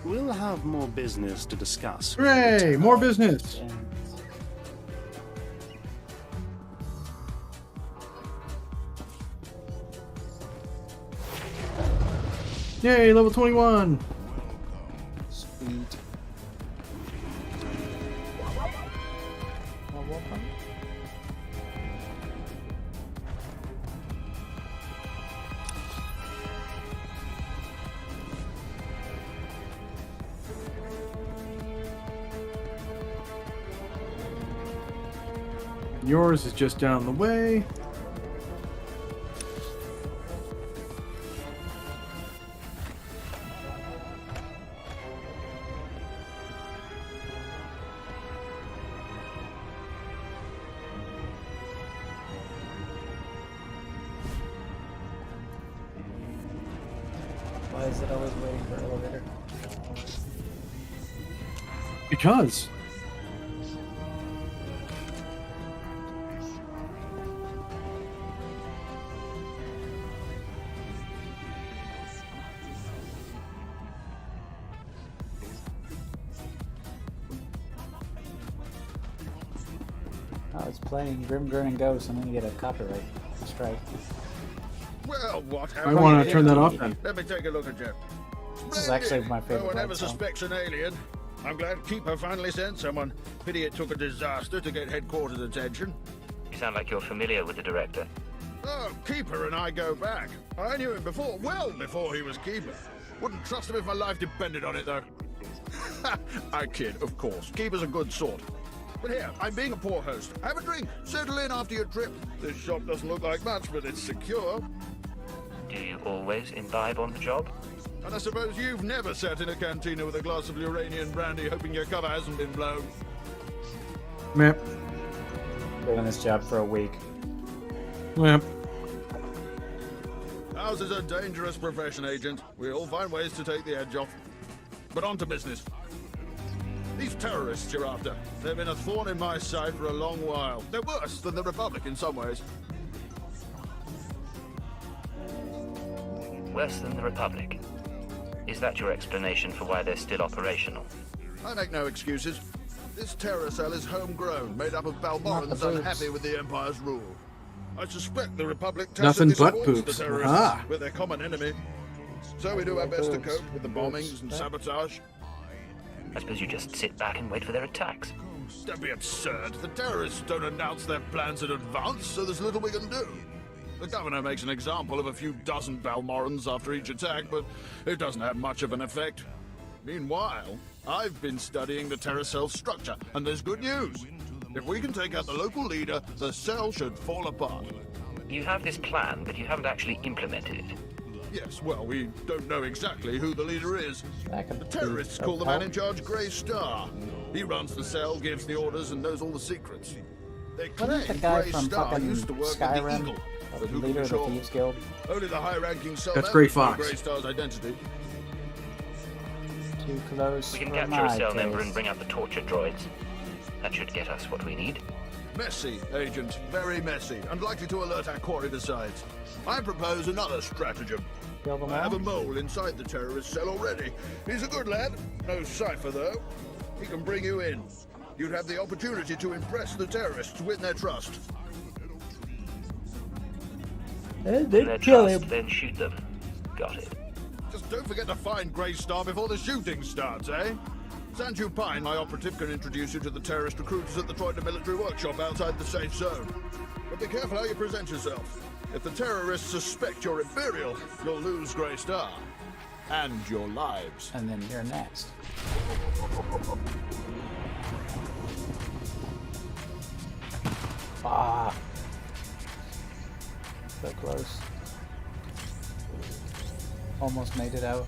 We'll have more business to discuss. Hooray! More business! Yay, level 21! Sweet. Welcome. Yours is just down the way. Why is it always waiting for an elevator? Because. Oh, it's playing Grim Grinning Ghost. I'm gonna get a copyright strike. Well, what I want to turn that off then. Let me take a look at you. This is actually my No favorite one ever part, so. suspects an alien. I'm glad Keeper finally sent someone. Pity it took a disaster to get headquarters attention. You sound like you're familiar with the director. Oh, Keeper and I go back. I knew him before, well before he was Keeper. Wouldn't trust him if my life depended on it, though. I kid, of course. Keeper's a good sort. But here, I'm being a poor host. Have a drink. Settle in after your trip. This shop doesn't look like much, but it's secure. Do you always imbibe on the job? And I suppose you've never sat in a cantina with a glass of Uranian brandy hoping your cover hasn't been blown. Map. Doing this job for a week. Map. Ours is a dangerous profession, Agent. We all find ways to take the edge off. But on to business. These terrorists you're after, they've been a thorn in my side for a long while. They're worse than the Republic in some ways. Worse than the Republic. Is that your explanation for why they're still operational? I make no excuses. This terror cell is homegrown, made up of Balmorans unhappy with the Empire's rule. I suspect the Republic Nothing tacitly but supports poops. the terrorists Ah. with their common enemy. So we do our best to cope with the bombings and sabotage. I suppose you just sit back and wait for their attacks. Don't be absurd. The terrorists don't announce their plans in advance, so there's little we can do. The governor makes an example of a few dozen Balmorans after each attack, but it doesn't have much of an effect. Meanwhile, I've been studying the terror cell's structure, and there's good news. If we can take out the local leader, the cell should fall apart. You have this plan, but you haven't actually implemented it. Yes, well, we don't know exactly who the leader is. The terrorists call the man in charge Grey Star. He runs the cell, gives the orders, and knows all the secrets. They Wasn't claim the guy Grey from Star fucking used to work Skyrim, with the Eagle. But who can leader be of the sure? Thieves Guild? Only the high-ranking cell That's members Grey know Fox. Grey Star's identity. Too close. We can for capture my a cell member taste. and bring out the torture droids. That should get us what we need. Messy, Agent. Very messy, and likely to alert our quarry besides. I propose another stratagem. Kill them I have a all? mole inside the terrorist cell already. He's a good lad. No cipher, though. He can bring you in. You'd have the opportunity to impress the terrorists, win their trust. They Their kill trust, him. then shoot them. Got it. Just don't forget to find Grey Star before the shooting starts, eh? Sanju Pine, my operative, can introduce you to the terrorist recruiters at the Troyna military workshop outside the safe zone. But be careful how you present yourself. If the terrorists suspect you're Imperial, you'll lose Grey Star. And your lives. And then you're next. Ah. So close. Almost made it out.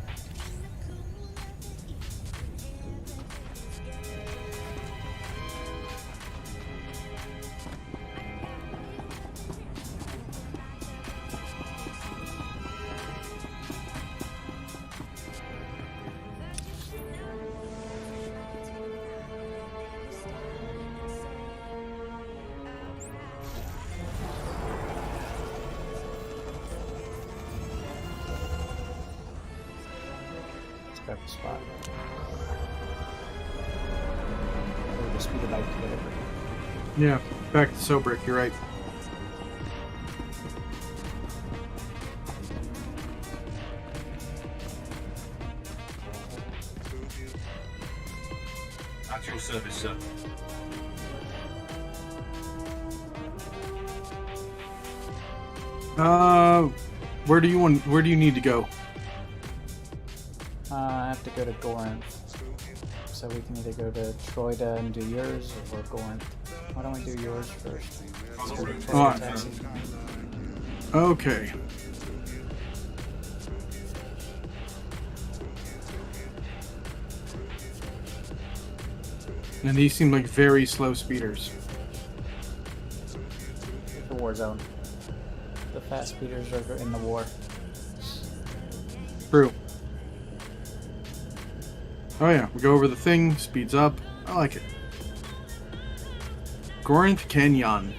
Grab the spot. Or the speed of bike to whatever. Yeah, back to Sobrick, you're right. At your service, sir. Where do you need to go? I have to go to Gorinth. So we can either go to Troida and do yours, or Gorinth. Why don't we do yours first? Okay. And these seem like very slow speeders. The war zone. The fast speeders are in the war. True. Oh yeah, we go over the thing, speeds up. I like it. Gorinth Canyon.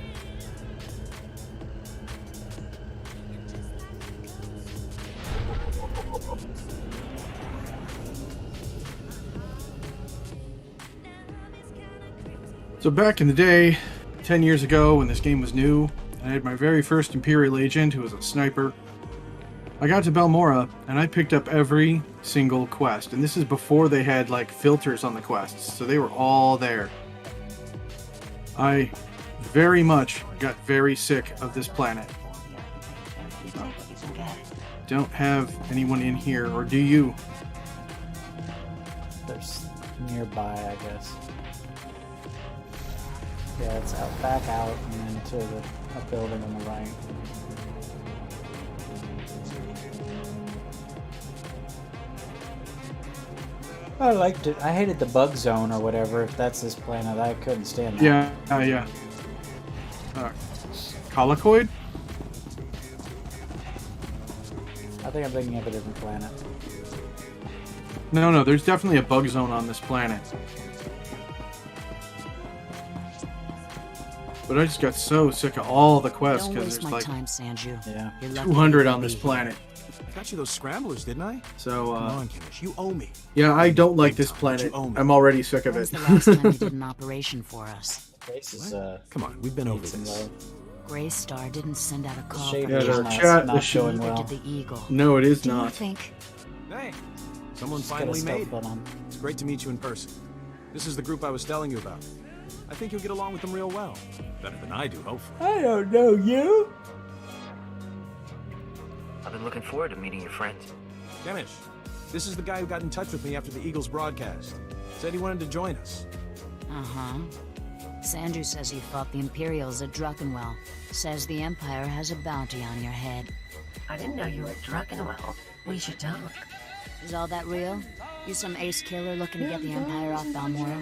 So back in the day, 10 years ago when this game was new, I had my very first Imperial agent who was a sniper. I got to Balmora, and I picked up every single quest. And this is before they had, like, filters on the quests, so they were all there. I very much got very sick of this planet. Don't have anyone in here, or do you? There's nearby, I guess. Yeah, it's out, back out, and then to a building on the right. I liked it. I hated the bug zone or whatever. If that's this planet, I couldn't stand that. Yeah, Colicoid? I think I'm thinking of a different planet. No, there's definitely a bug zone on this planet. But I just got so sick of all the quests because there's like 200 on this planet. I got you those scramblers, didn't I? So, come on, Kimish, you owe me. Yeah, I don't like this planet. I'm already sick of it. When's the last time you did an operation for us? Come on, we've been over this. Greystar didn't send out a call. Yeah, the chat is showing well. The Eagle. No, it is Do not. You think? Hey, someone finally made it. It's great to meet you in person. This is the group I was telling you about. I think you'll get along with them real well. Better than I do, hopefully. I don't know you. I've been looking forward to meeting your friends. Kemish, this is the guy who got in touch with me after the Eagles broadcast. Said he wanted to join us. Uh-huh. Sanju says you fought the Imperials at Druckenwell. Says the Empire has a bounty on your head. I didn't know you were at Druckenwell. We should talk. Is all that real? You some ace killer looking to get the Empire off Balmora?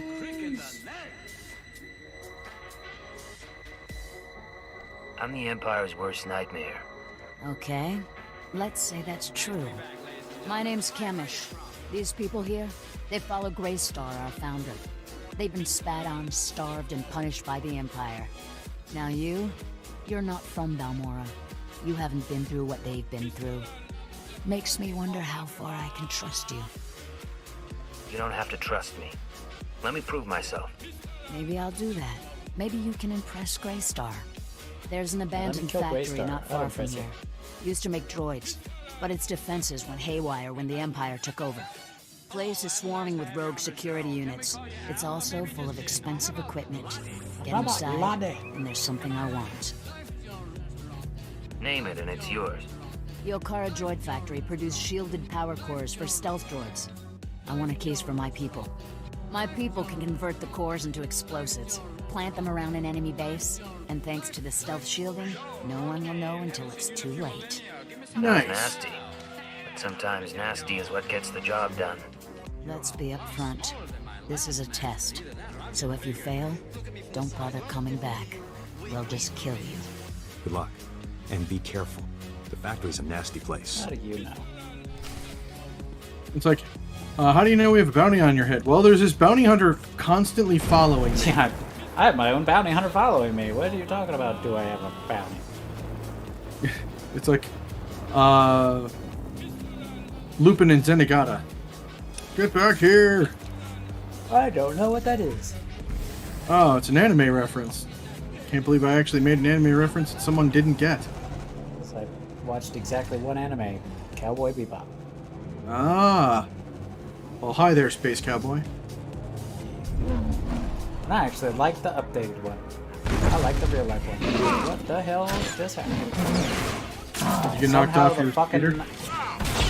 I'm the Empire's worst nightmare. Okay. Let's say that's true. My name's Kemish. These people here, they follow Greystar, our founder. They've been spat on, starved, and punished by the Empire. Now you're not from Balmora. You haven't been through what they've been through. Makes me wonder how far I can trust you. You don't have to trust me. Let me prove myself. Maybe I'll do that. Maybe you can impress Greystar. There's an abandoned factory not far from here. Used to make droids, but its defenses went haywire when the Empire took over. Place is swarming with rogue security units. It's also full of expensive equipment. Get inside, and there's something I want. Name it and it's yours. The Okara Droid Factory produced shielded power cores for stealth droids. I want a case for my people. My people can convert the cores into explosives. plant them around an enemy base, and thanks to the stealth shielding, no one will know until it's too late. Nice. Nasty. But sometimes nasty is what gets the job done. Let's be upfront. This is a test. So if you fail, don't bother coming back. They'll just kill you. Good luck. And be careful. The factory's a nasty place. How do you know? It's like, how do you know we have a bounty on your head? Well, there's this bounty hunter constantly following me. Yeah, I have my own bounty hunter following me. What are you talking about? Do I have a bounty? It's like, Lupin and Zenigata. Get back here! I don't know what that is. Oh, it's an anime reference. Can't believe I actually made an anime reference that someone didn't get. So I watched exactly one anime, Cowboy Bebop. Ah. Well, hi there, Space Cowboy. And I actually like the updated one. I like the real life one. What the hell just happened? Did you get knocked off your fucking scooter?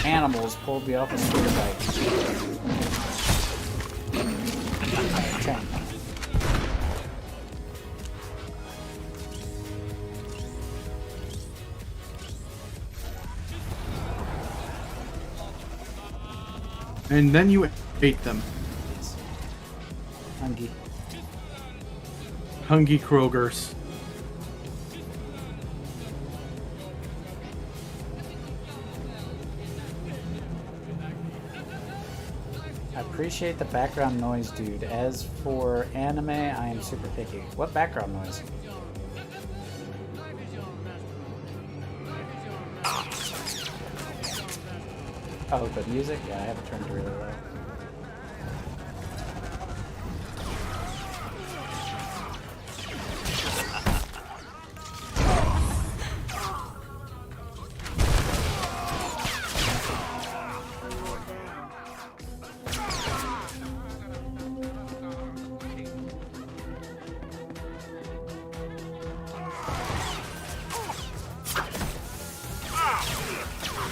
Animals pulled me off a scooter bike. Okay. And then you ate them. Hungry. Hungry Krogers. I appreciate the background noise, dude. As for anime, I am super picky. What background noise? Oh, the music? Yeah, I have it turned really low.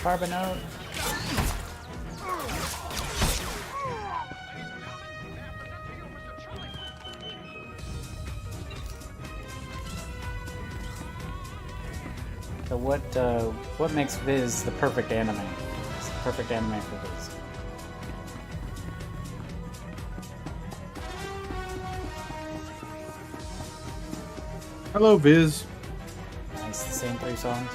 Carbonite. So what makes Viz the perfect anime? It's the perfect anime for Viz. Hello, Viz. Nice, the same 3 songs.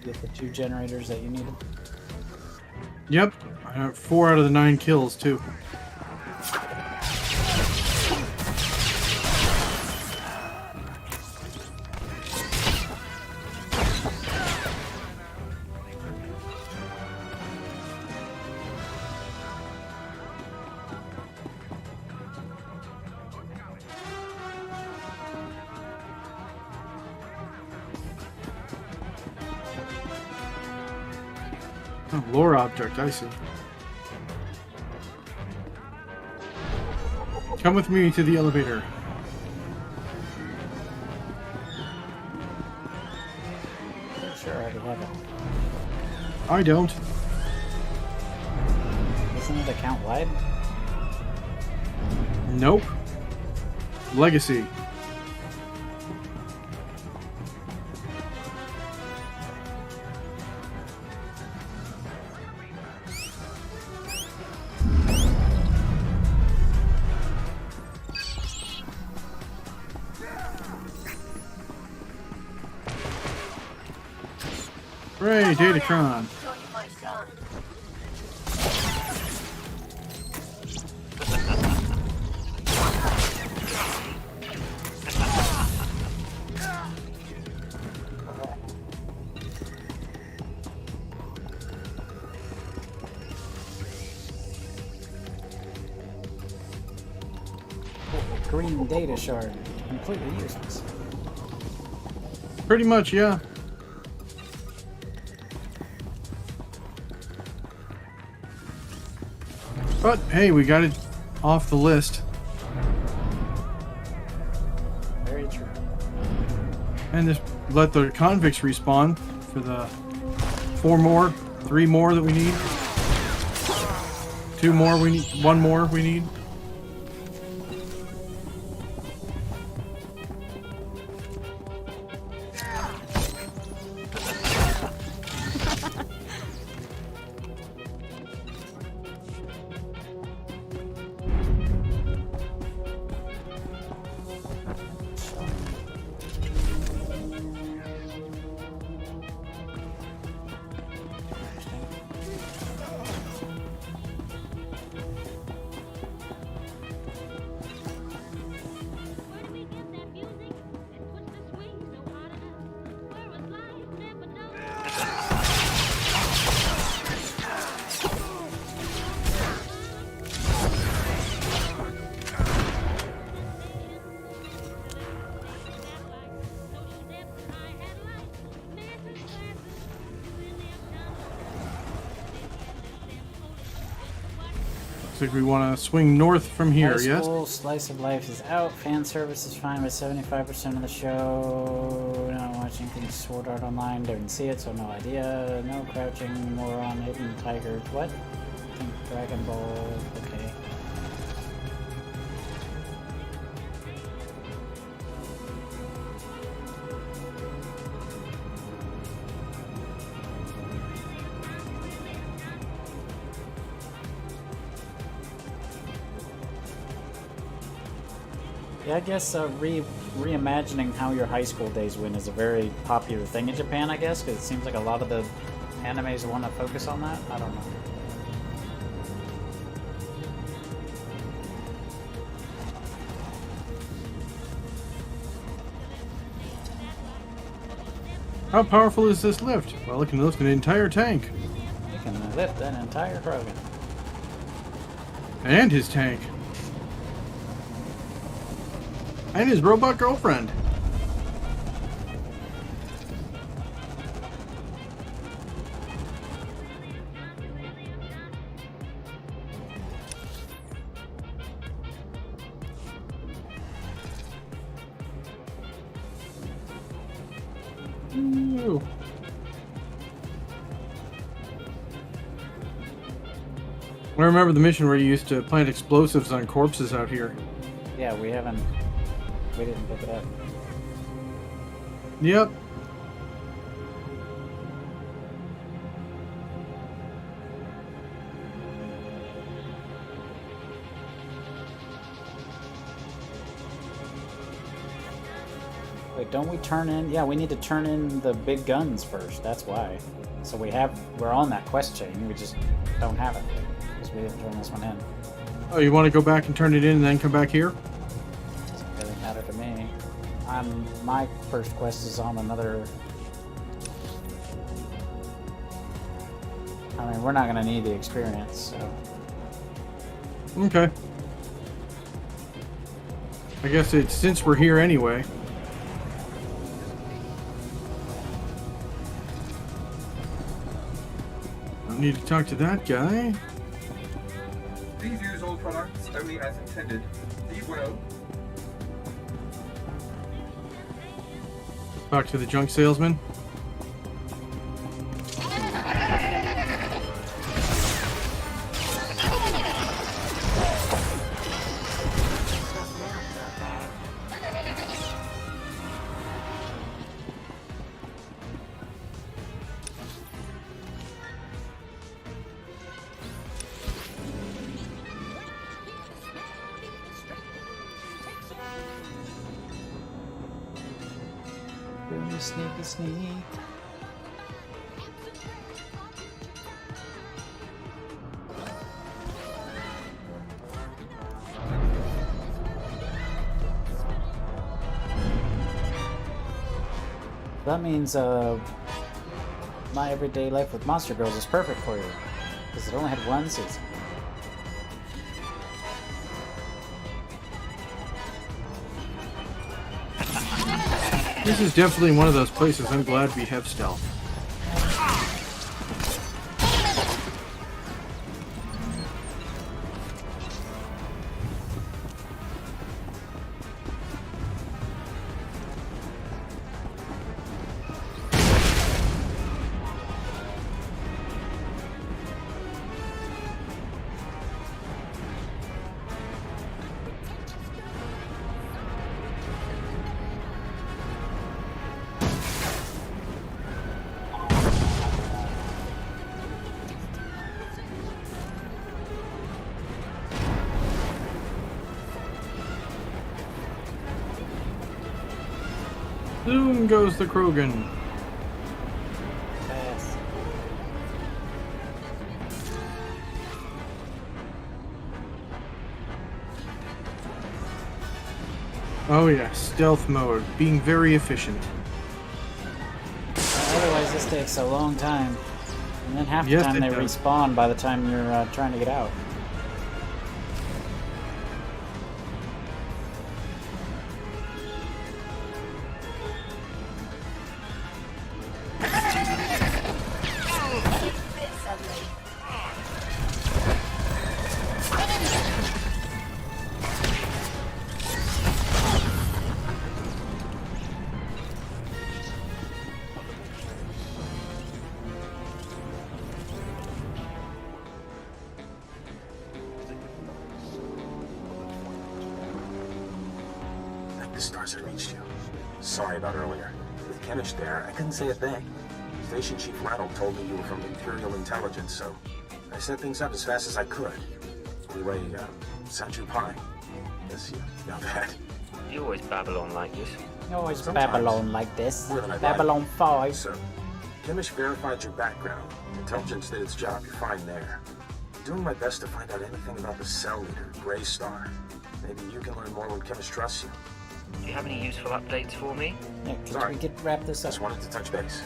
Get the 2 generators that you needed. Yep. I have 4 out of the 9 kills, too. Oh, lore object, I see. Come with me to the elevator. Sure, I already have it. I don't. Isn't it account wide? Nope. Legacy. Hooray, Datacron. green data shard. Completely useless. Pretty much, yeah. But hey, we got it off the list. Very true. And just let the convicts respawn for the 3 more that we need. 2 more we need. 1 more we need. Looks like we want to swing north from here, High school, Slice of Life is out. Fan service is fine with 75% of the show. Not watching things Sword Art Online. Didn't see it, so no idea. No crouching, moron, hidden tiger. What? I think Dragon Ball. Okay. Yeah, I guess reimagining how your high school days went is a very popular thing in Japan, I guess, because it seems like a lot of the animes want to focus on that. I don't know. How powerful is this lift? Well, it can lift an entire tank. You can lift an entire Krogan. And his tank. And his robot girlfriend. Ooh. I remember the mission where you used to plant explosives on corpses out here. Yeah, we didn't pick it up. Yep. Wait, don't we turn in? Yeah, we need to turn in the big guns first. That's why. So we're on that quest chain. We just don't have it because we didn't turn this one in. Oh, you want to go back and turn it in and then come back here? Doesn't really matter to me. My first quest is on another. I mean, we're not going to need the experience, so. Okay. I guess it's since we're here anyway. Don't need to talk to that guy. Please use all products only as intended. Be well. Talk to the junk salesman. Sneaky sneak. That means My Everyday Life with Monster Girls is perfect for you because it only had one season. This is definitely one of those places I'm glad we have stealth. Zoom goes the Krogan. Pass. Oh yeah, stealth mode, being very efficient. Otherwise, this takes a long time. And then half the Yes, time it they does. respawn by the time you're trying to get out. The stars have reached you. Sorry about earlier. With Kimmich there, I couldn't say a thing. Station Chief Rattle told me you were from Imperial Intelligence, so I set things up as fast as I could. Anyway, Sanju Pai. Yes, you know that. You always babble on like this. You always Sometimes. Babylon like this. More than I'd Babylon like. 5. So, Kimmich verified your background. Intelligence did its job. You're fine there. I'm doing my best to find out anything about the cell leader, Grey Star. Maybe you can learn more when Kimmich trusts you. Do you have any useful updates for me? Yeah, can Sorry. we wrap this up? Just wanted to touch base.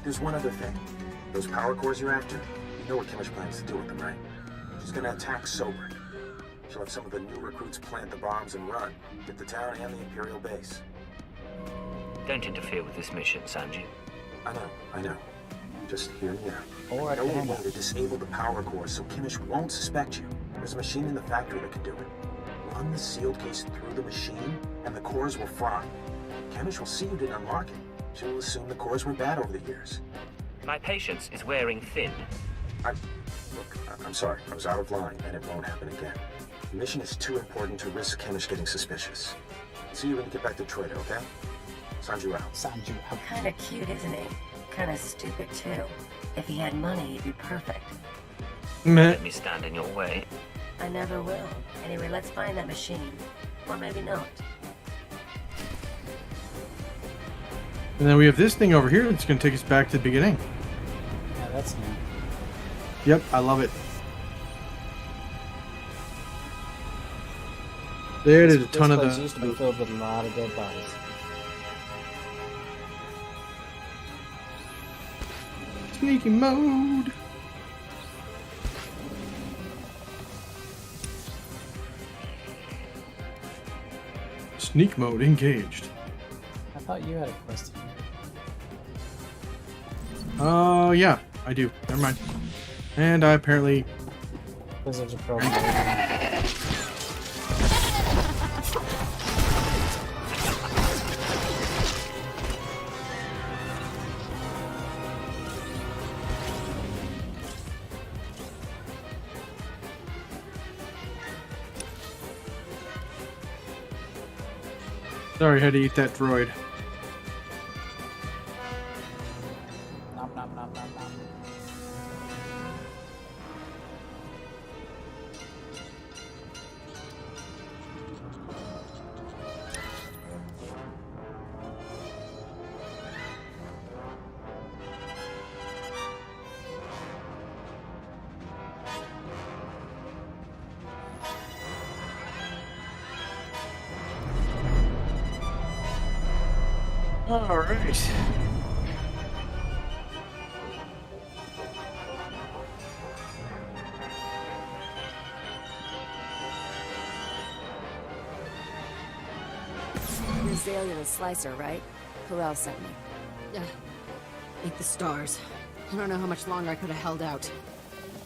There's one other thing. Those power cores you're after, you know what Kimmich plans to do with them, right? She's gonna attack Sobert. She'll have some of the new recruits plant the bombs and run, get the town and the Imperial base. Don't interfere with this mission, Sanju. I know. Just hear me out. Or know a way to disable the power core so Kimmich won't suspect you. There's a machine in the factory that can do it. Run the sealed case through the machine, and the cores will fry. Kimmich will see you didn't unlock it. She will assume the cores were bad over the years. My patience is wearing thin. I'm sorry. I was out of line, and it won't happen again. The mission is too important to risk Kimmich getting suspicious. See you when you get back to Troy, okay? Sanju out. Sanju out. Kinda cute, isn't he? Kinda stupid, too. If he had money, he'd be perfect. Let me stand in your way. I never will. Anyway, let's find that machine. Or maybe not. And then we have this thing over here that's going to take us back to the beginning. Yeah, that's new. Yep, I love it. There it is, a ton of This place the... used to be filled with a lot of dead bodies. Sneaky mode. Sneak mode engaged. I thought you had a question. Oh, yeah, I do. Never mind. And I apparently... Wizards of Pro. Sorry, I had to eat that droid. Nom, nom, nom, nom, nom. All right. You're Zalian Slicer, right? Pharrell sent me. Thank the stars. I don't know how much longer I could have held out.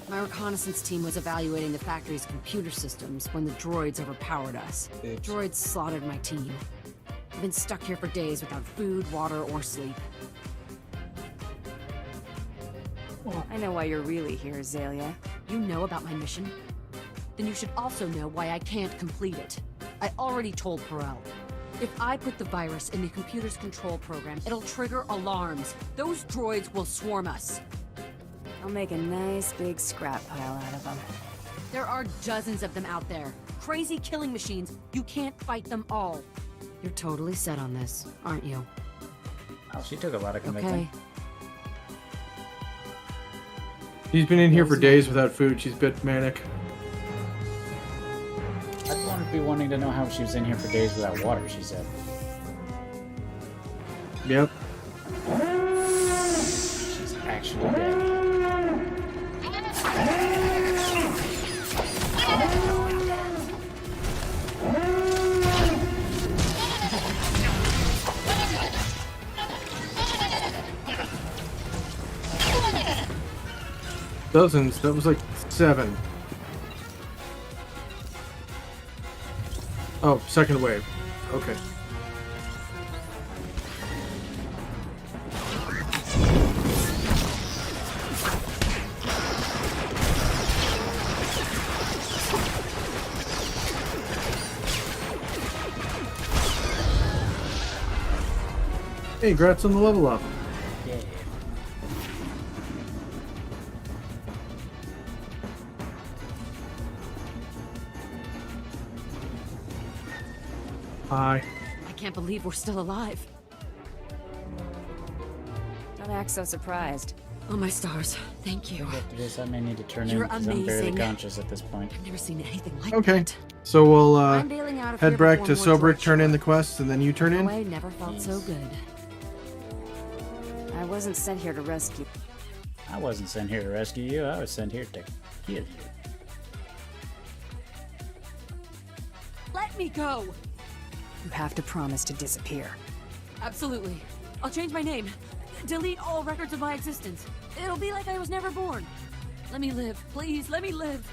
My reconnaissance team was evaluating the factory's computer systems when the droids overpowered us. Oops. Droids slaughtered my team. I've been stuck here for days without food, water, or sleep. I know why you're really here, Azalea. You know about my mission? Then you should also know why I can't complete it. I already told Pharrell. If I put the virus in the computer's control program, it'll trigger alarms. Those droids will swarm us. I'll make a nice big scrap pile out of them. There are dozens of them out there. Crazy killing machines. You can't fight them all. You're totally set on this, aren't you? Oh, she took a lot of convincing. Okay. She's been in here for days without food. She's a bit manic. I'd want to be wanting to know how she was in here for days without water, she said. Yep. She's actually dead. Dozens. That was like 7. Oh, second wave. Okay. Hey, congrats on the level up. Yeah. Hi. I can't believe we're still alive. Don't act so surprised. Oh, my stars. Thank you. After this, I may need to turn You're in because I'm barely amazing. conscious at this point. I've never seen anything like Okay. that. So we'll I'm bailing out of head here back to before more Sobrik, turn in the quest, and then you turn in? I never felt so good. I wasn't sent here to rescue. I wasn't sent here to rescue you. I was sent here to kill you. Let me go! You have to promise to disappear. Absolutely. I'll change my name. Delete all records of my existence. It'll be like I was never born. Let me live. Please, let me live.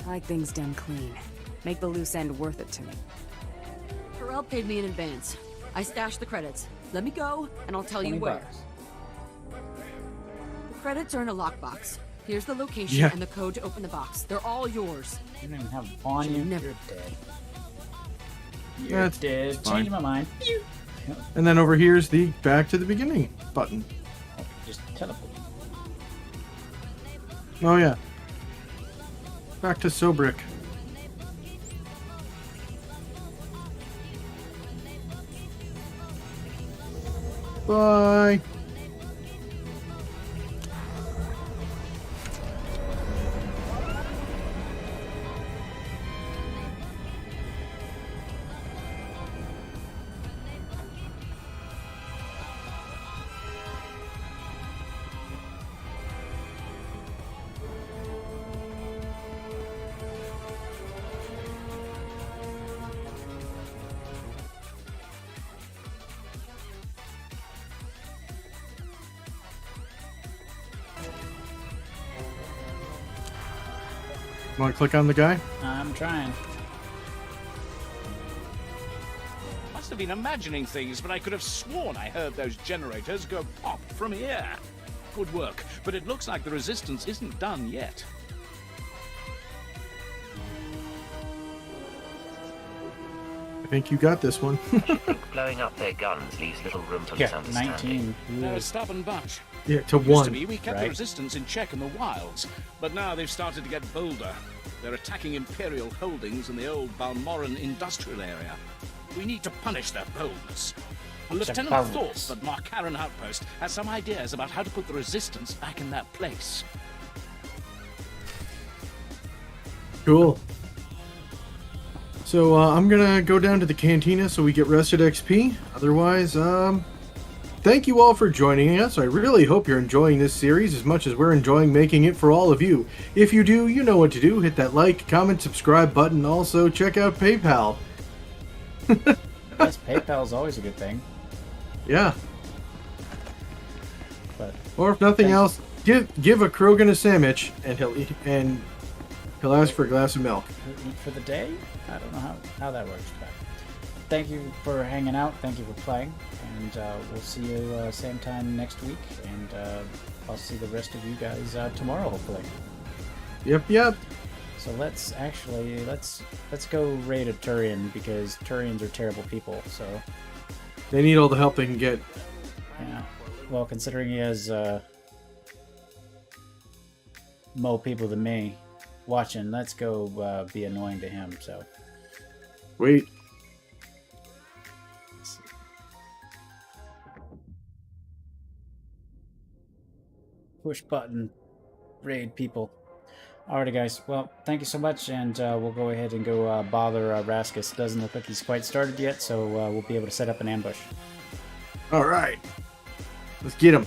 I like things done clean. Make the loose end worth it to me. Pharrell paid me in advance. I stashed the credits. Let me go, and I'll tell you where. The credits are in a lockbox. Here's the location Yeah. and the code to open the box. They're all yours. You don't even have them on you. Never. You're dead. Yeah, You're it's dead. fine. Change my mind. And then over here's the back to the beginning button. Just teleport. Oh yeah. Back to Sobrik. Bye. Want to click on the guy? I'm trying. Must have been imagining things, but I could have sworn I heard those generators go pop from here. Good work, but it looks like the resistance isn't done yet. I think you got this one. Blowing up their guns leaves little room for Yeah, misunderstanding. 19. They're a stubborn bunch. Yeah, to Used 1. to be, we kept the right? resistance in check in the wilds, but now they've started to get bolder. They're attacking Imperial holdings in the old Balmoran industrial area. We need to punish their boldness. Lieutenant boldness. Thorpe at Markaran Outpost has some ideas about how to put the resistance back in their place. Cool. So I'm gonna go down to the cantina so we get rested XP. Otherwise, thank you all for joining us. I really hope you're enjoying this series as much as we're enjoying making it for all of you. If you do, you know what to do. Hit that like, comment, subscribe button. Also, check out PayPal. Yes, PayPal is always a good thing. Yeah. But or if nothing else, give a Krogan a sandwich, and he'll ask for a glass of milk. For the day? I don't know how that works, but thank you for hanging out. Thank you for playing, and we'll see you same time next week, and I'll see the rest of you guys tomorrow, hopefully. Yep. So let's go raid a Turian, because Turians are terrible people. So they need all the help they can get. Yeah. Well, considering he has more people than me watching, let's go be annoying to him. So wait. Push button, raid people. Alrighty, guys. Well, thank you so much, and we'll go ahead and go bother Raskus. Doesn't look like he's quite started yet, so we'll be able to set up an ambush. All right. Let's get him.